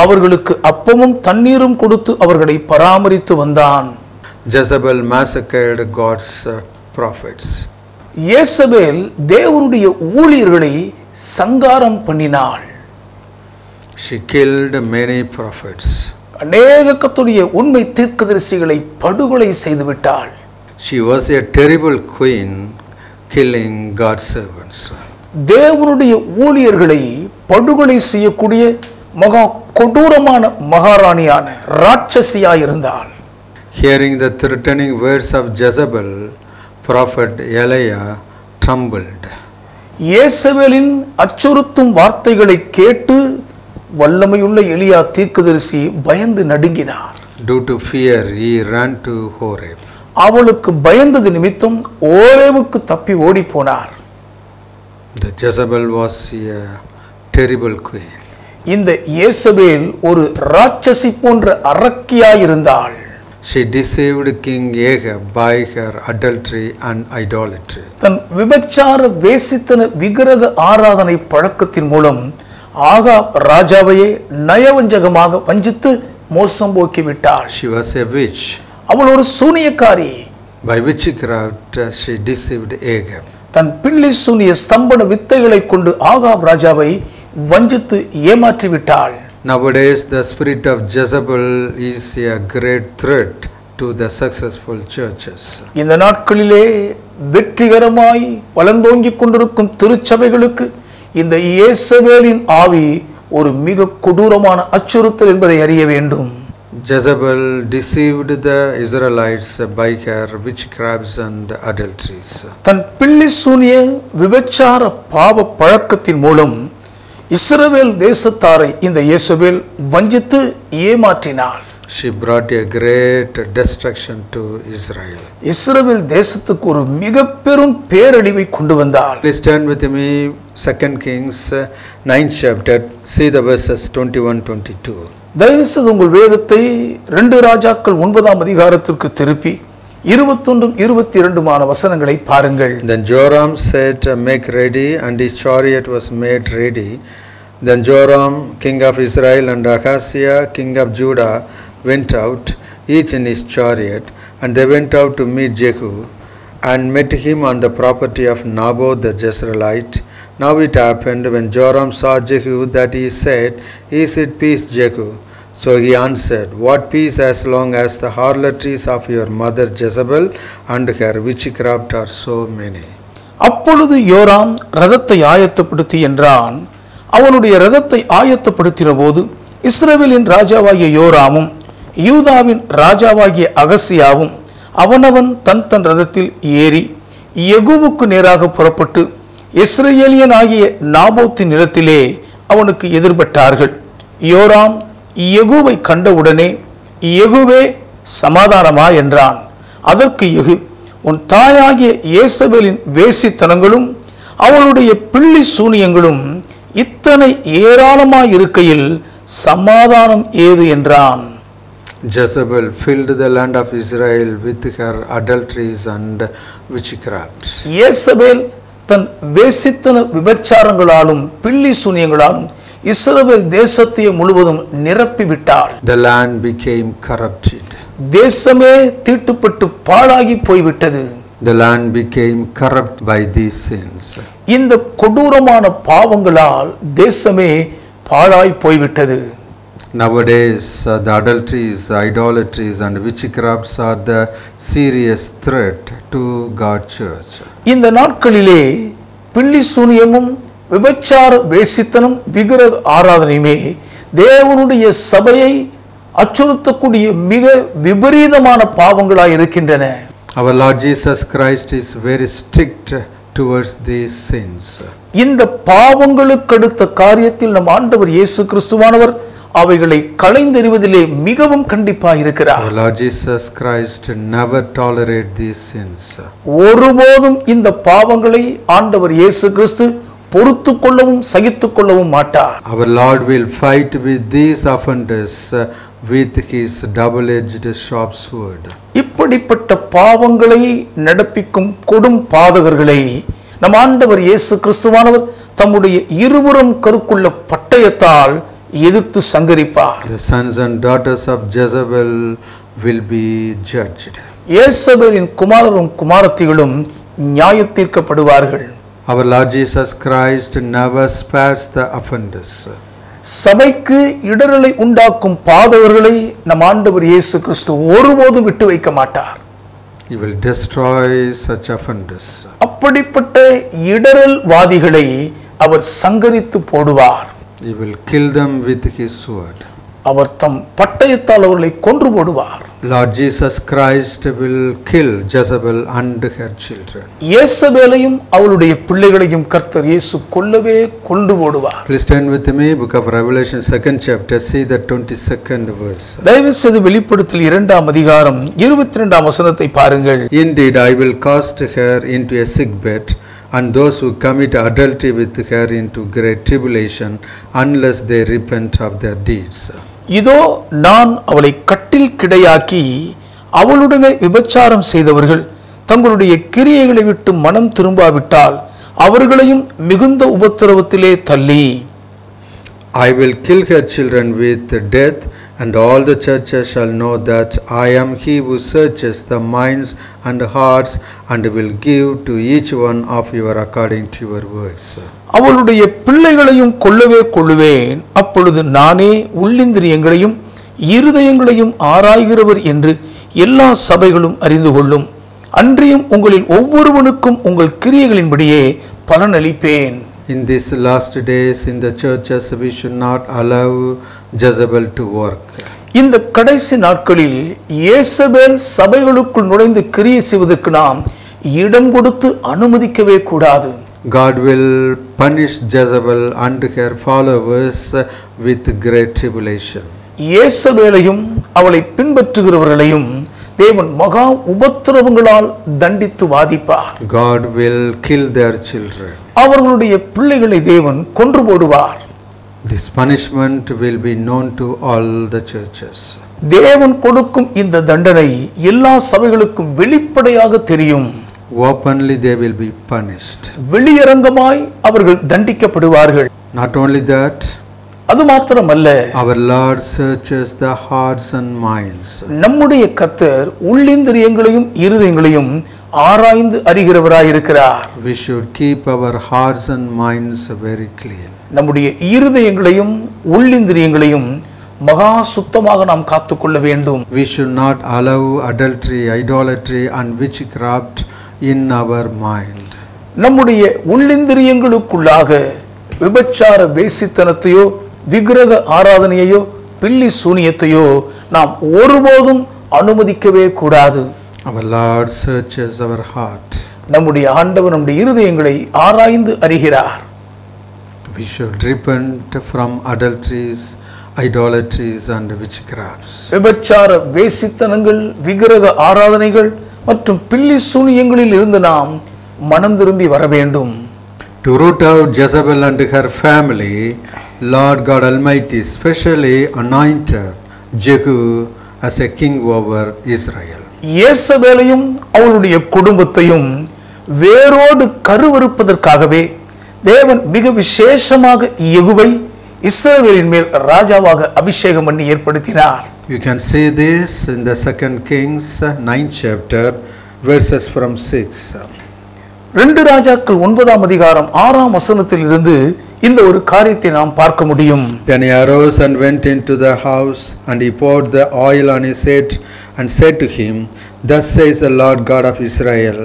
அவர்களுக்கு அப்பமும் தண்ணீரும் கொடுத்து அவர்களை பராமரித்து வந்தான். Jezebel massacred God's prophets. யேசபேல் தேவனுடைய ஊழியர்களை சங்காரம் பண்ணினாள். She killed many prophets. அநேக கர்த்தருடைய உண்மை தீர்க்கதரிசிகளை படுகொலை செய்து விட்டாள். She was a terrible queen, killing God's servants. தேவனுடைய ஊழியர்களை படுகொலை செய்யக்கூடிய மகா கொடூரமான மகாராணியான ராட்சசியாய் இருந்தாள். Hearing the threatening words of Jezebel, prophet Elijah trembled. யேசபேலின் அச்சுறுத்தும் வார்த்தைகளை கேட்டு வல்லமையுள்ள எலியா தீர்க்கதரிசி பயந்து நடுங்கினார். Due to fear, he ran to Horeb. அவளுக்கு பயந்தது நிமித்தம் ஓரேவுக்கு தப்பி ஓடி போனார். The Jezebel was a terrible queen. இந்த யேசபேல் ஒரு ராட்சசி போன்ற அரக்கியாய் இருந்தாள். She deceived King Ahab by her adultery and idolatry. தன் விபச்சார வேசித்தன விக்கிரக ஆராதனை பழக்கத்தின் மூலம் ஆகாப் ராஜாவையே நயவஞ்சகமாக வஞ்சித்து மோசம் போக்கி விட்டாள். She was a witch. அவள் ஒரு சூனியக்காரி. By witchcraft she deceived Ahab. தன் பில்லி சூனிய ஸ்தம்பன வித்தைகளை கொண்டு ஆகாப் ராஜாவை வஞ்சித்து ஏமாற்றி விட்டாள். Nowadays the spirit of Jezebel is a great threat to the successful churches. இந்த நாட்களிலே வெற்றிகரமாய் வளர்ந்தோங்கிக் கொண்டிருக்கும் திருச்சபைகளுக்கு இந்த யேசபேலின் ஆவி ஒரு மிக கொடூரமான அச்சுறுத்தல் என்பதை அறிய வேண்டும். Jezebel deceived the Israelites by her witchcrafts and adulteries. தன் பில்லி சூனிய விபச்சார பாவ பழக்கத்தின் மூலம் இஸ்ரவேல் தேசத்தாரை இந்த யேசபேல் வஞ்சித்து ஏமாற்றினாள். She brought a great destruction to Israel. இஸ்ரவேல் தேசத்துக்கு ஒரு மிக பெரும் பேரழிவை கொண்டு வந்தாள். Please turn with me 2 Kings 9th chapter. See the verses 21-22. தயவுசெய்து உங்கள் வேதத்தை 2 ராஜாக்கள் 9ஆம் அதிகாரத்திற்கு திருப்பி 21-22 வசனங்களை பாருங்கள். Then Joram said, "Make ready," and his chariot was made ready. Then Joram, king of Israel, and Ahaziah, king of Judah, went out, each in his chariot, and they went out to meet Jehu, and met him on the property of Naboth the Jezreelite. Now it happened, when Joram saw Jehu, that he said, "Is it peace, Jehu?" So he answered, "What peace, as long as the harlotries of your mother Jezebel and her witchcraft are so many." அப்பொழுது யோராம் ரதத்தை ஆயத்தப்படுத்தி என்றான். அவனுடைய ரதத்தை ஆயத்தப்படுத்தின போது இஸ்ரவேலின் ராஜாவாகிய யோராமும் யூதாவின் ராஜாவாகிய அகசியாவும் அவனவன் தன் தன் ரதத்தில் ஏறி யெகூவுக்கு நேராக புறப்பட்டு இஸ்ரவேலியன் ஆகிய நாபோத்தின் நிலத்திலே அவனுக்கு எதிர்பட்டார்கள். யோராம் யெகூவை கண்டவுடனே, "யெகூவே, சமாதானமா?" என்றான். அதற்கு யெகூ, "உன் தாயாகிய யேசபேலின் வேசித்தனங்களும் அவளுடைய பிள்ளி சூனியங்களும் இத்தனை ஏராளமாயிருக்கையில் சமாதானம் ஏது?" என்றான். Jezebel filled the land of Israel with her adulteries and witchcrafts. யேசபேல் தன் வேசித்தன விபச்சாரங்களாலும் பிள்ளி சூனியங்களாலும் இஸ்ரவேல் தேசத்தை முழுவதும் நிரப்பி விட்டாள். The land became corrupted. தேசமே தீட்டுப்பட்டு பாழாகி போய்விட்டது. The land became corrupt by these sins. இந்த கொடூரமான பாவங்களால் தேசமே பாழாய் போய்விட்டது. Nowadays, the adulteries, idolatries and witchcrafts are the serious threat to God's church. இந்த நாட்களிலே பிள்ளி சூனியமும் விபச்சார வேசித்தனம் விக்கிரக ஆராதனையுமே தேவனுடைய சபையை அச்சுறுத்தக்கூடிய மிக விபரீதமான பாவங்களாய் இருக்கின்றன. Our Lord Jesus Christ is very strict towards these sins. இந்த பாவங்களுக்கு அடுத்த காரியத்தில் நம் ஆண்டவர் இயேசு கிறிஸ்துவானவர் அவைகளை களைந்தெறிவதிலே மிகவும் கண்டிப்பாக இருக்கிறார். Our Lord Jesus Christ never tolerate these sins. ஒருபோதும் இந்த பாவங்களை ஆண்டவர் இயேசு கிறிஸ்து பொறுத்து கொள்ளவும் சகித்துக் கொள்ளவும் மாட்டார். Our Lord will fight with these offenders with his double-edged sharp sword. இப்படிப்பட்ட பாவங்களை நடப்பிக்கும் கொடும் பாதகர்களை நம் ஆண்டவர் இயேசு கிறிஸ்துவானவர் தம்முடைய இருபுறம் கருக்குள்ள பட்டயத்தால் எதிர்த்து சங்கரிப்பார். The sons and daughters of Jezebel will be judged. யேசபேலின் குமாரரும் குமாரத்திகளும் நியாயத்தீர்க்கப்படுவார்கள். Our Lord Jesus Christ never spares the offenders. சபைக்கு இடரலை உண்டாக்கும் பாதகர்களை நம் ஆண்டவர் இயேசு கிறிஸ்து ஒருபோதும் விட்டு வைக்க மாட்டார். He will destroy such offenders. அப்படிப்பட்ட இடரல் வாதிகளை அவர் சங்கரித்து போடுவார். He will kill them with his sword. அவர் தம் பட்டயத்தால் அவர்களை கொன்று போடுவார். Lord Jesus Christ will kill Jezebel and her children. யேசபேலையும் அவளுடைய பிள்ளைகளையும் கர்த்தர் இயேசு கொல்லவே கொன்று போடுவார். Please turn with me, book of Revelation 2nd chapter, see the 22nd verse. தயவு செய்து வெளிப்படுத்தல் 2ஆம் அதிகாரம் 22ஆம் வசனத்தை பாருங்கள். Indeed, I will cast her into a sick bed, and those who commit adultery with her into great tribulation, unless they repent of their deeds. இதோ நான் அவளை கட்டில் கிடையாக்கி அவளுடனே விபச்சாரம் செய்தவர்கள் தங்களுடைய கிரியைகளை விட்டு மனம் திரும்பாவிட்டால் அவர்களையும் மிகுந்த உபத்திரவத்திலே தள்ளி, I will kill her children with death, and all the churches shall know that I am he who searches the minds and hearts, and will give to each one of you according to your works. அவளுடைய பிள்ளைகளையும் கொல்லவே கொள்ளுவேன். அப்பொழுது நானே உள்ளிந்திரியங்களையும் இருதயங்களையும் ஆராய்கிறவர் என்று எல்லா சபைகளும் அறிந்து கொள்ளும். அன்றியும் உங்களில் ஒவ்வொருவனுக்கும் உங்கள் கிரியைகளின்படியே பலனளிப்பேன். In these last days in the churches, we should not allow Jezebel to work. இந்த கடைசி நாட்களில் யேசபேல் சபைகளுக்குள் நுழைந்து கிரியை செய்வதற்கு நாம் இடம் கொடுத்து அனுமதிக்கவே கூடாது. God will punish Jezebel and her followers with great tribulation. இயேசபேலையும் அவளை பின்பற்றுகிறவர்களையும் தேவன் மகா உபத்திரவங்களால் தண்டித்து வாதிப்பார். God will kill their children. அவர்களுடைய பிள்ளைகளை தேவன் கொன்று போடுவார். This punishment will be known to all the churches. தேவன் கொடுக்கும் இந்த தண்டனை எல்லா சபைகளுக்கும் வெளிப்படையாக தெரியும். Openly they will be punished. வெளியரங்கமாய் அவர்கள் தண்டிக்கப்படுவார்கள். Not only that, அது மாத்திரமல்ல, our Lord searches the hearts and minds. நம்முடைய கர்த்தர் உள்ளிந்திரியங்களையும் இருதயங்களையும் ஆராய்ந்து அறிகிறவராயிருக்கிறார். We should keep our hearts and minds very clean. நம்முடைய இருதயங்களையும் உள்ளிந்திரியங்களையும் மகா சுத்தமாக நாம் காத்துக்கொள்ள வேண்டும். We should not allow adultery, idolatry and witchcraft in our mind. நம்முடைய உள்ளிந்திரியங்களுக்குள்ளாக விபச்சார வேசித்தனத்தையோ விக்கிரக ஆராதனையோ பில்லி சூனியத்தையோ நாம் ஒருபோதும் அனுமதிக்கவே கூடாது. Our Lord searches our heart. நம்முடைய ஆண்டவர் நம்முடைய இருதயங்களை ஆராய்ந்து அறிகிறார். We should repent from adulteries, idolatries and witchcrafts. விபச்சார வேசித்தனங்கள், விக்கிரக ஆராதனைகள் மற்றும் பில்லி சூனியங்களில் இருந்து நாம் மனம் திரும்பி வர வேண்டும். To root out Jezebel and her family, Lord God Almighty specially anointed Jehu as a king over Israel. இயேசபேலையும் அவளுடைய குடும்பத்தையும் வேரோடு கருவறுப்பதற்காகவே தேவன் மிக விசேஷமாக யெகூவை இஸ்ரவேலின் மேல் ராஜாவாக அபிஷேகம் பண்ணி ஏற்படுத்தினார். You can see this in the 2 Kings 9th chapter verses from 6. 2 ராஜாக்கள் 9ஆம் அதிகாரம் 6ஆம் வசனத்தில் இருந்து இந்த ஒரு காரியத்தை நாம் பார்க்க முடியும். Then he arose and went into the house, and he poured the oil on his head and said to him, Thus says the Lord God of Israel,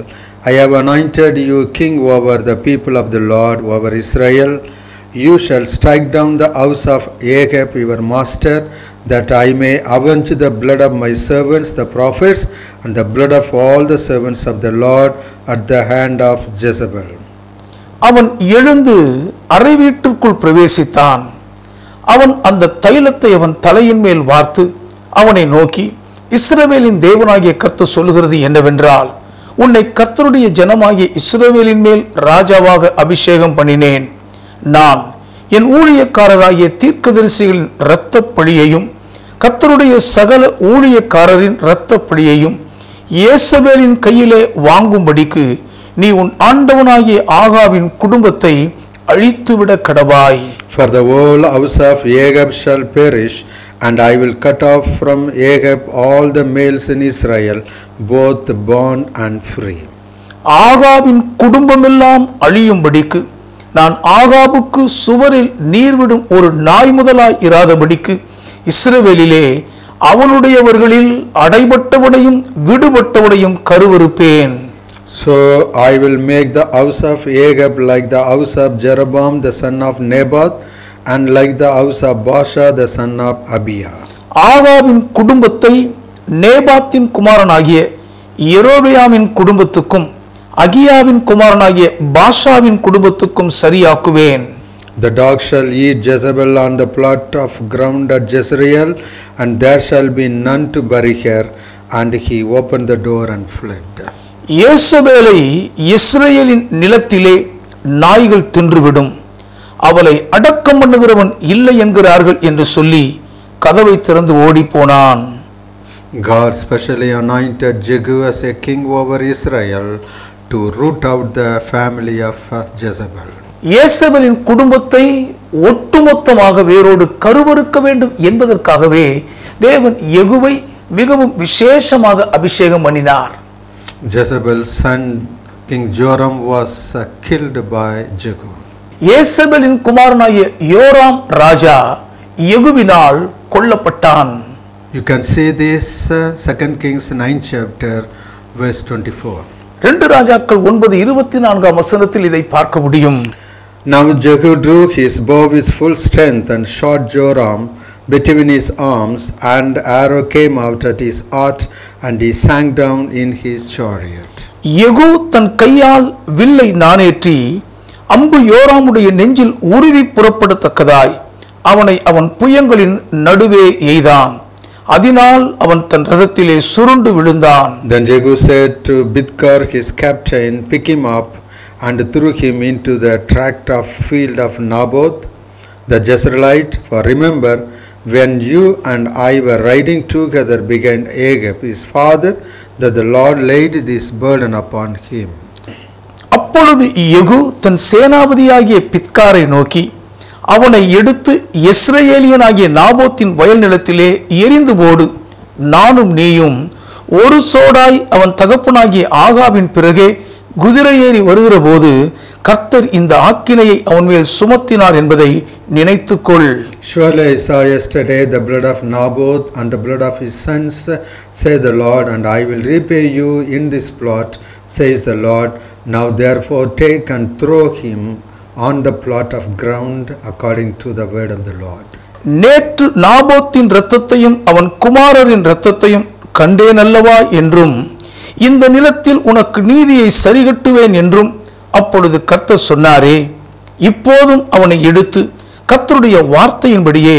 I have anointed you king over the people of the Lord, over Israel. You shall strike down the house of Ahab your master, that I may avenge the blood of my servants the prophets, and the blood of all the servants of the Lord at the hand of Jezebel. அவன் எழுந்து அறை வீட்டிற்குள் பிரவேசித்தான். அவன் அந்த தைலத்தை அவன் தலையின் மேல் வார்த்து அவனை நோக்கி, இஸ்ரவேலின் தேவனாகிய கர்த்தர் சொல்லுகிறது என்னவென்றால், உன்னை கர்த்தருடைய ஜனமாகிய இஸ்ரவேலின் மேல் ராஜாவாக அபிஷேகம் பண்ணினேன். நான் என் ஊழியக்காரராகிய தீர்க்கதரிசிகளின் இரத்தப் பழியையும் கர்த்தருடைய சகல ஊழியக்காரரின் இரத்தப் பழியையும் இயேசபேலின் கையிலே வாங்கும்படிக்கு நீ உன் ஆண்டவனாகிய ஆகாவின் குடும்பத்தை அழித்துவிட கடவாய். For the whole house of Ahab shall perish, and I will cut off from Ahab all the males in Israel, both bond and free. ஆகாவின் குடும்பமெல்லாம் அழியும்படிக்கு நான் ஆகாபுக்கு சுவரில் நீர்விடும் ஒரு நாய் முதலாய் இராதபடிக்கு இஸ்ரவேலிலே அவனுடையவர்களில் அடைபட்டவனையும் விடுபட்டவனையும் கருவறுப்பேன். So I will make the house of Ahab like the house of Jeroboam the son of Nebat, and like the house of Baasha the son of Abiah. ஆகாபின் குடும்பத்தை நேபாத்தின் குமாரனாகிய யெரொபெயாமின் குடும்பத்துக்கும் அகியாவின் குமாரனாகிய பாஷாவின் குடும்பத்துக்கும் சரியாக்குவேன். The dog shall eat Jezebel on the plot of ground at Jezreel, and there shall be none to bury her. And he opened the door and fled. இயேசபேலை இஸ்ரவேலின் நிலத்திலே நாய்கள் தின்றுவிடும், அவளை அடக்கம் பண்ணுகிறவன் இல்லை என்கிறார்கள் என்று சொல்லி கதவை திறந்து ஓடி போனான். God specially anointed Jehu as a king over Israel to root out the family of Jezebel. இயேசபேலின் குடும்பத்தை ஒட்டுமொத்தமாக வேரோடு கருவறுக்க வேண்டும் என்பதற்காகவே தேவன் யெகூவை மிகவும் விசேஷமாக அபிஷேகம் பண்ணினார். Jezebel's son King Joram was killed by Jehu. இயேசபேலின் குமாரனாகிய யோராம் ராஜா யெகூவினால் கொல்லப்பட்டான். You can see this 2 Kings 9th chapter verse 24. 2 ராஜாக்கள் 9:24 வசனத்தில் இதை பார்க்க முடியும். Now Jehu drew his bow with full strength and shot Joram between his arms, and arrow came out at his heart, and he sank down in his chariot. யெகூ தன் கையால் வில்லை நாணேற்றி அம்பு யோராமுடைய நெஞ்சில் உருவி புறப்படத்தக்கதாய் அவனை அவன் புயங்களின் நடுவே எய்தான். அதனால் அவன் தன் ரதத்திலே சுருண்டு விழுந்தான். Then Jehu said to Bidkar his captain, pick him up and threw him into the tract of field of Naboth the Jezreelite. For remember, when you and I were riding together behind Ahab his father, that the Lord laid this burden upon him. அப்பொழுது யெகூ தன் சேனாபதியாகிய பித்காரை நோக்கி, அவனை எடுத்து யெஸ்ரயேலியனாகிய நாபோத்தின் வயல் நிலத்திலே எரிந்து போடு, நானும் நீயும் ஒரு சோடாய் அவன் தகப்பனாகிய ஆகாபின் பிறகே குதிரை ஏறி வருகிற போது கர்த்தர் இந்த ஆக்கினையை அவன் மேல் சுமத்தினார் என்பதை நினைத்துக்கொள். Surely I saw yesterday the blood of Naboth and the blood of his sons, says the Lord, and I will repay you in this plot, says the Lord. Now therefore take and throw him on the plot of ground according to the word of the Lord. நேற்று நாபோத்தின் இரத்தத்தையும் அவன் குமாரரின் இரத்தத்தையும் கண்டேன் அல்லவா என்றும், இந்த நிலத்தில் உனக்கு நீதியை சரிகட்டுவேன் என்றும் அப்பொழுது கர்த்தர் சொன்னாரே, இப்போதும் அவனை எடுத்து கர்த்தருடைய வார்த்தையின்படியே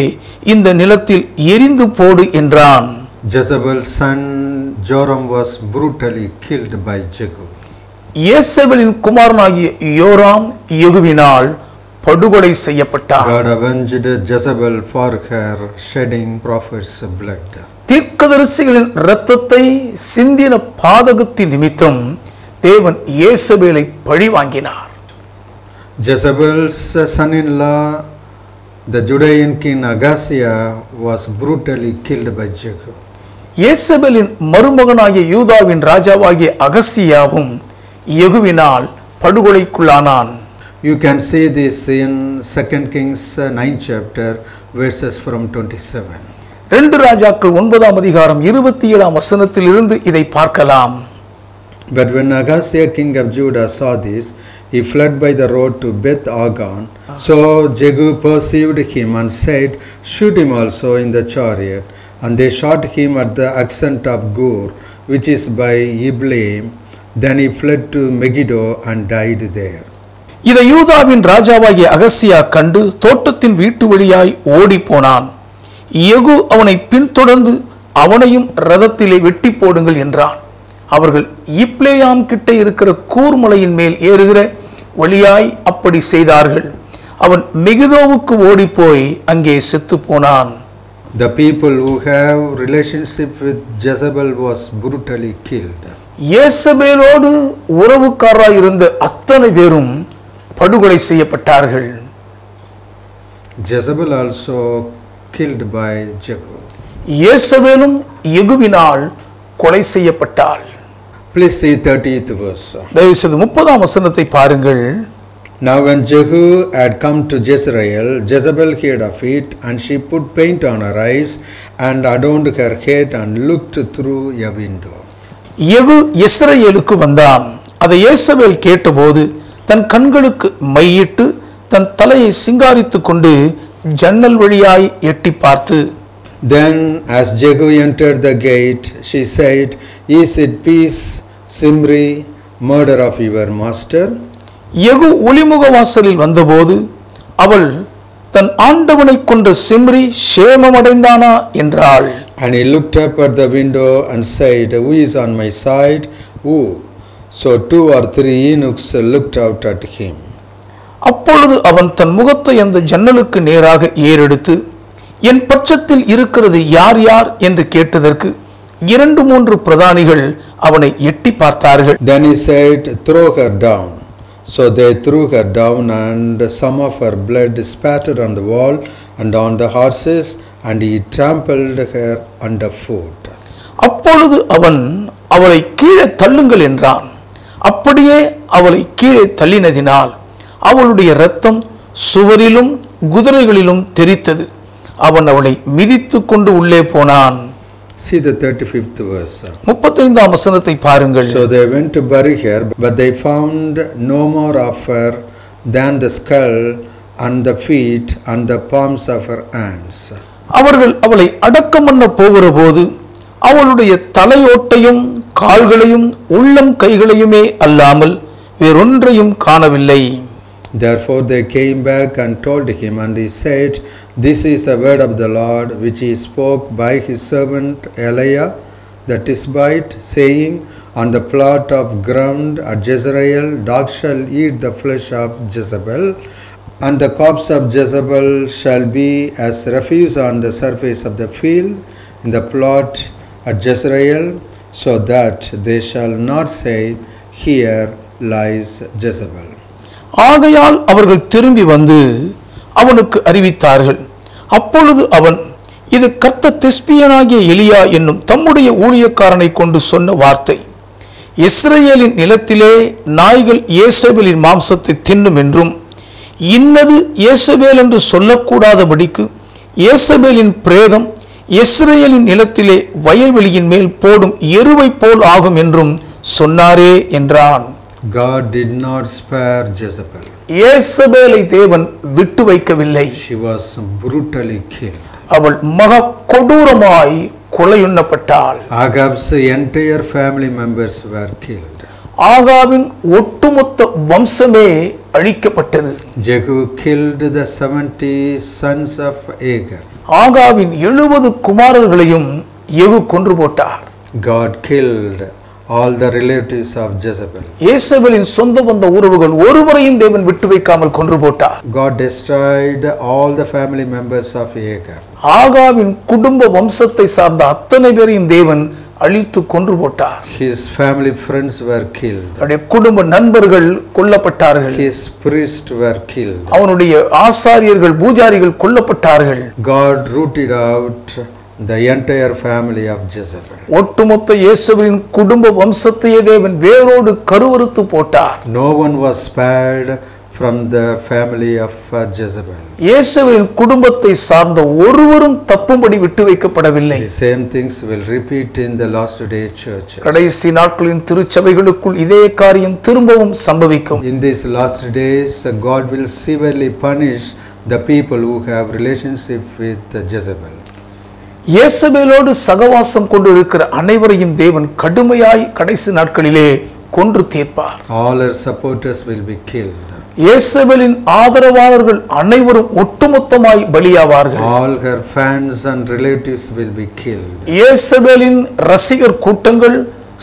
இந்த நிலத்தில் எரிந்து போடு என்றான். Jezebel's son Joram was brutally killed by Jehu. யேசபேலின் குமாரனாகிய யோராம் யெகூவினால் படுகொலை செய்யப்பட்டார். God avenged Jezebel for her shedding prophets' blood. தீர்க்கதரிசிகளின் இரத்தத்தை சிந்தின பாதகத்தின் நிமித்தம் தேவன் யேசபேலை பழி வாங்கினார். Jezebel's son-in-law, the Judean king Agaziah, was brutally killed by Jehu. யேசபேலின் மருமகனாகிய யூதாவின் ராஜாவாகிய அகசியாவும் யெகூவினால் படுகொலைக்குள்ளானான். You can see this in 2 Kings 9 chapter verses from 27. 2 ராஜாக்கள் 9ஆம் அதிகாரம் 27ஆம் வசனத்தில் இருந்து இதை பார்க்கலாம். But when Agaziah king of Judah saw this, he fled by the road to Beth Agan. So Jehu perceived him and said, shoot him also in the chariot. And they shot him at the ascent of Gur, which is by Ibleam. Then he fled to Megiddo and died there. இதை யூதாவின் ராஜாவாகிய அகசியா கண்டு தோட்டத்தின் வீட்டு வழியாய் ஓடி போனான். யெகூ அவனை பின்தொடர்ந்து அவனையும் ரதத்திலே வெட்டி போடுங்கள் என்றான். அவர்கள் இப்லேயாம் கிட்ட இருக்கிற கூர்மலையின் மேல் ஏறுகிற வழியாய் அப்படி செய்தார்கள். அவன் மெகிதோவுக்கு ஓடி போய் அங்கே செத்து போனான். The people who have relationship with Jezebel was brutally killed. யேசபேலோடு உறவுக்காரராய் இருந்த அத்தனை பேரும் படுகொலை செய்யப்பட்டார்கள். Jezebel also killed by Jehu. யேசபேலும் யெகூவினால் கொலை செய்யப்பட்டாள். Please see 30th verse. தயவு செய்து 30ஆம் வசனத்தை பாருங்கள். Now when Jehu had come to Jezreel, Jezebel heard of it, and she put paint on her eyes and adorned her head and looked through a window. யெகூ யெஸ்ரயேலுக்கு வந்தான். அதை யேசபேல் கேட்டபோது தன் கண்களுக்கு மையிட்டு தன் தலையை சிங்காரித்துக் கொண்டு ஜன்னல் வழியாய் எட்டி பார்த்து, Then as Jehu entered the gate, she said, Is it peace, Simri, murder of your master? யெகூ ஒளிமுக வாசலில் வந்தபோது அவள் தன் ஆண்டவனை கொண்ட சிம்ரி சேமமடைந்தானா என்றாள். And he looked up at the window and said, Who is on my side? Who? So 2 or 3 eunuchs looked out at him. அப்பொழுது அவன் தன் முகத்தை அந்த ஜன்னலுக்கு நேராக ஏறெடுத்து, என் பட்சத்தில் இருக்கிறது யார் யார் என்று கேட்டதற்கு 2-3 பிரதானிகள் அவனை எட்டி பார்த்தார்கள். Then he said, Throw her down. So they threw her down, and some of her blood spattered on the wall and on the horses, and he trampled her underfoot. அப்பொழுது அவன் அவளை கீழே தள்ளுங்கள் என்றான். அப்படியே அவளை கீழே தள்ளினதினால் அவளுடைய இரத்தம் சுவரிலும் குதிரைகளிலும் தெரித்தது. அவன் அவளை மிதித்து கொண்டு உள்ளே போனான். See the 35th verse. 35ஆம் வசனத்தை பாருங்கள். So they went to bury her, but they found no more of her than the skull and the feet and the palms of her hands. அவர்கள் அவளை அடக்கம் பண்ண போகிற போது அவளுடைய தலையோட்டையும் கால்களையும் உள்ளம் கைகளையுமே அல்லாமல் வேறொன்றையும் காணவில்லை. Therefore they came back and told him, and he said, This is the word of the Lord, which he spoke by his servant Elijah the Tishbite, saying, On the plot of ground at Jezreel, dogs shall eat the flesh of Jezebel, and the corpse of Jezebel shall be as refuse on the surface of the field in the plot at Jezreel, so that they shall not say, Here lies Jezebel. ஆகையால் அவர்கள் திரும்பி வந்து அவனுக்கு அறிவித்தார்கள். அப்பொழுது அவன், இது கர்த்தர் திஸ்பியனாகிய எலியா என்னும் தம்முடைய ஊழியக்காரனை கொண்டு சொன்ன வார்த்தை. இஸ்ரவேலின் நிலத்திலே நாய்கள் யேசபேலின் மாம்சத்தை தின்னும் என்றும், இன்னது யேசபேல் என்று சொல்லக்கூடாதபடிக்கு யேசபேலின் பிரேதம் இஸ்ரவேலின் நிலத்திலே வயல்வெளியின் மேல் போடும் எருவை போல் ஆகும் என்றும் சொன்னாரே என்றான். God did not spare Jezebel. யேசபேலை தேவன் விட்டு வைக்கவில்லை. She was brutally killed. அவள் மகா கொடூரமாய் கொலையுண்ணப்பட்டாள். Ahab's entire family members were killed. ஆகாபின் ஒட்டுமொத்த வம்சமே அழிக்கப்பட்டது. Jehu killed the 70 sons of Agag. ஆகாபின் 70 குமாரர்களையும் யெகூ கொன்று போட்டார். God killed all the relatives of Jezebel. யேசபேலின் சொந்த பந்த உறவுகள் ஒருவரையும் தேவன் விட்டு வைக்காமல் கொன்று போட்டார். God destroyed all the family members of Agag. ஆகாபின் குடும்ப வம்சத்தை சார்ந்த அத்தனை பேரையும் தேவன் அழித்து கொன்று போட்டார். His family friends were killed. அவருடைய குடும்ப நண்பர்கள் கொல்லப்பட்டார்கள். His priests were killed. அவனுடைய ஆசாரியர்கள் பூஜாரிகள் கொல்லப்பட்டார்கள். God rooted out the entire family of Jezebel. ஒட்டுமொத்த யேசபேலின் குடும்ப வம்சத்தையே தேவன் வேரோடு கருவறுத்து போட்டார். No one was spared from the family of Jezebel. யேசபேலின் குடும்பத்தை சார்ந்த ஒருவரும் தப்பும்படி விட்டு வைக்கப்படவில்லை. The same things will repeat in the last day church. கடைசி நாட்களின் திருச்சபைகளுக்குள் இதே காரியம் திரும்பவும் சம்பவிக்கும். In these last days, God will severely punish the people who have relationship with Jezebel. யேசபேலோடு சகவாசம் கொண்டு இருக்கிற அனைவரையும் தேவன் கடுமையாய் கடைசி நாட்களிலே கொன்று தீர்ப்பார். All her supporters will be killed. யேசபேலின் ஆதரவாளர்கள் அனைவரும் ஒட்டுமொத்தமாய் பலியாவார்கள். All her fans and relatives will be killed. யேசபேலின் ரசிகர் கூட்டங்கள்,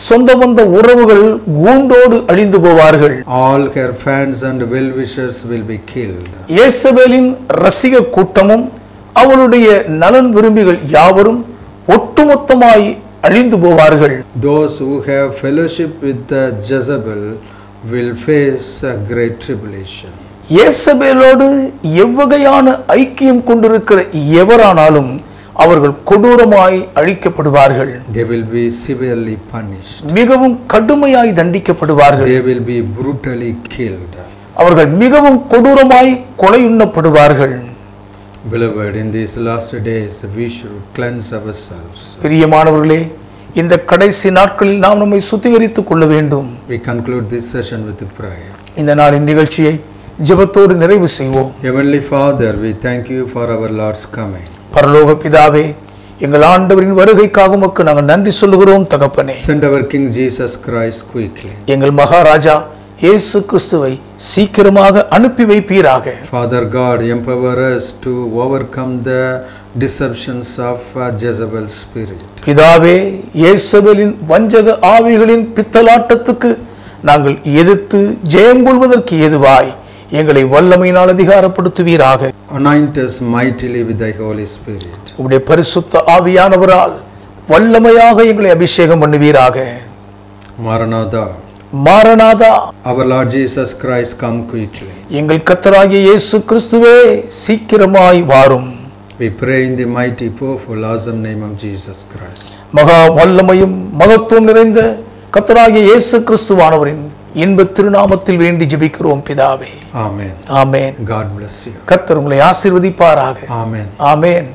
சொந்த பந்த உறவுகள் கூண்டோடு அழிந்து போவார்கள். All her fans and well-wishers will be killed. யேசபேலின் ரசிகர் கூட்டமும் அவளுடைய நலன் விரும்பிகள் யாவரும் ஒட்டுமொத்தமாய் அழிந்து போவார்கள். Those who have fellowship with the Jezebel will face a great tribulation. யேசபேலோடு எவ்வகையான ஐக்கியம் கொண்டிருக்கிற எவரானாலும் அவர்கள் கொடூரமாய் அழிக்கப்படுவார்கள். They will be severely punished. மிகவும் கடுமையாய் தண்டிக்கப்படுவார்கள். They will be brutally killed. அவர்கள் மிகவும் கொடூரமாய் கொலையுண்ணப்படுவார்கள். Beloved, in these last days we should cleanse ourselves. பிரியமானவர்களே, இந்த கடைசி நாட்களில் நாம் நம்மை சுத்திகரித்துக் கொள்ள வேண்டும். We conclude this session with a prayer. இந்த நாளின் நிகழ்ச்சியை ஜெபத்தோடு நிறைவு செய்வோம். Heavenly Father, we thank you for our Lord's coming. பரலோக பிதாவே, எங்கள் ஆண்டவரின் வருகைக்காக உமக்கு நாங்கள் நன்றி சொல்லுகிறோம் தகப்பனே. Send our King Jesus Christ quickly. எங்கள் மகாராஜா இயேசு கிறிஸ்துவை சீக்கிரமாக அனுப்பி வைப்பீராக. Father God, empower us to overcome the deceptions of Jezebel's spirit. பிதாவே, இயேசபேலின் வஞ்சக ஆவிகளின் பித்தலாட்டத்துக்கு நாங்கள் எதிர்த்து ஜெயம் கொள்வதற்கு ஏதுவாய் எங்களை வல்லமையினால் அதிகாரப்படுத்துவீராக. Anoint us mightily with thy Holy Spirit. உம்முடைய பரிசுத்த ஆவியானவரால் வல்லமையாக எங்களை அபிஷேகம் பண்ணுவீராக. Maranatha. Maranatha, Our Lord Jesus Christ, come quickly. எங்கள் கர்த்தராகிய இயேசு கிறிஸ்துவே சீக்கிரமாய் வாரும். We pray in the mighty, powerful, awesome name of Jesus Christ. மகா வல்லமையும் மகத்துவம் நிறைந்த கர்த்தராகிய இயேசு கிறிஸ்துவானவரின் இன்ப திருநாமத்தில் வேண்டி ஜெபிக்கிறோம் பிதாவே. Amen. Amen. God bless you. கர்த்தர் உங்களை ஆசீர்வதிப்பாராக. Amen. ஆமென்.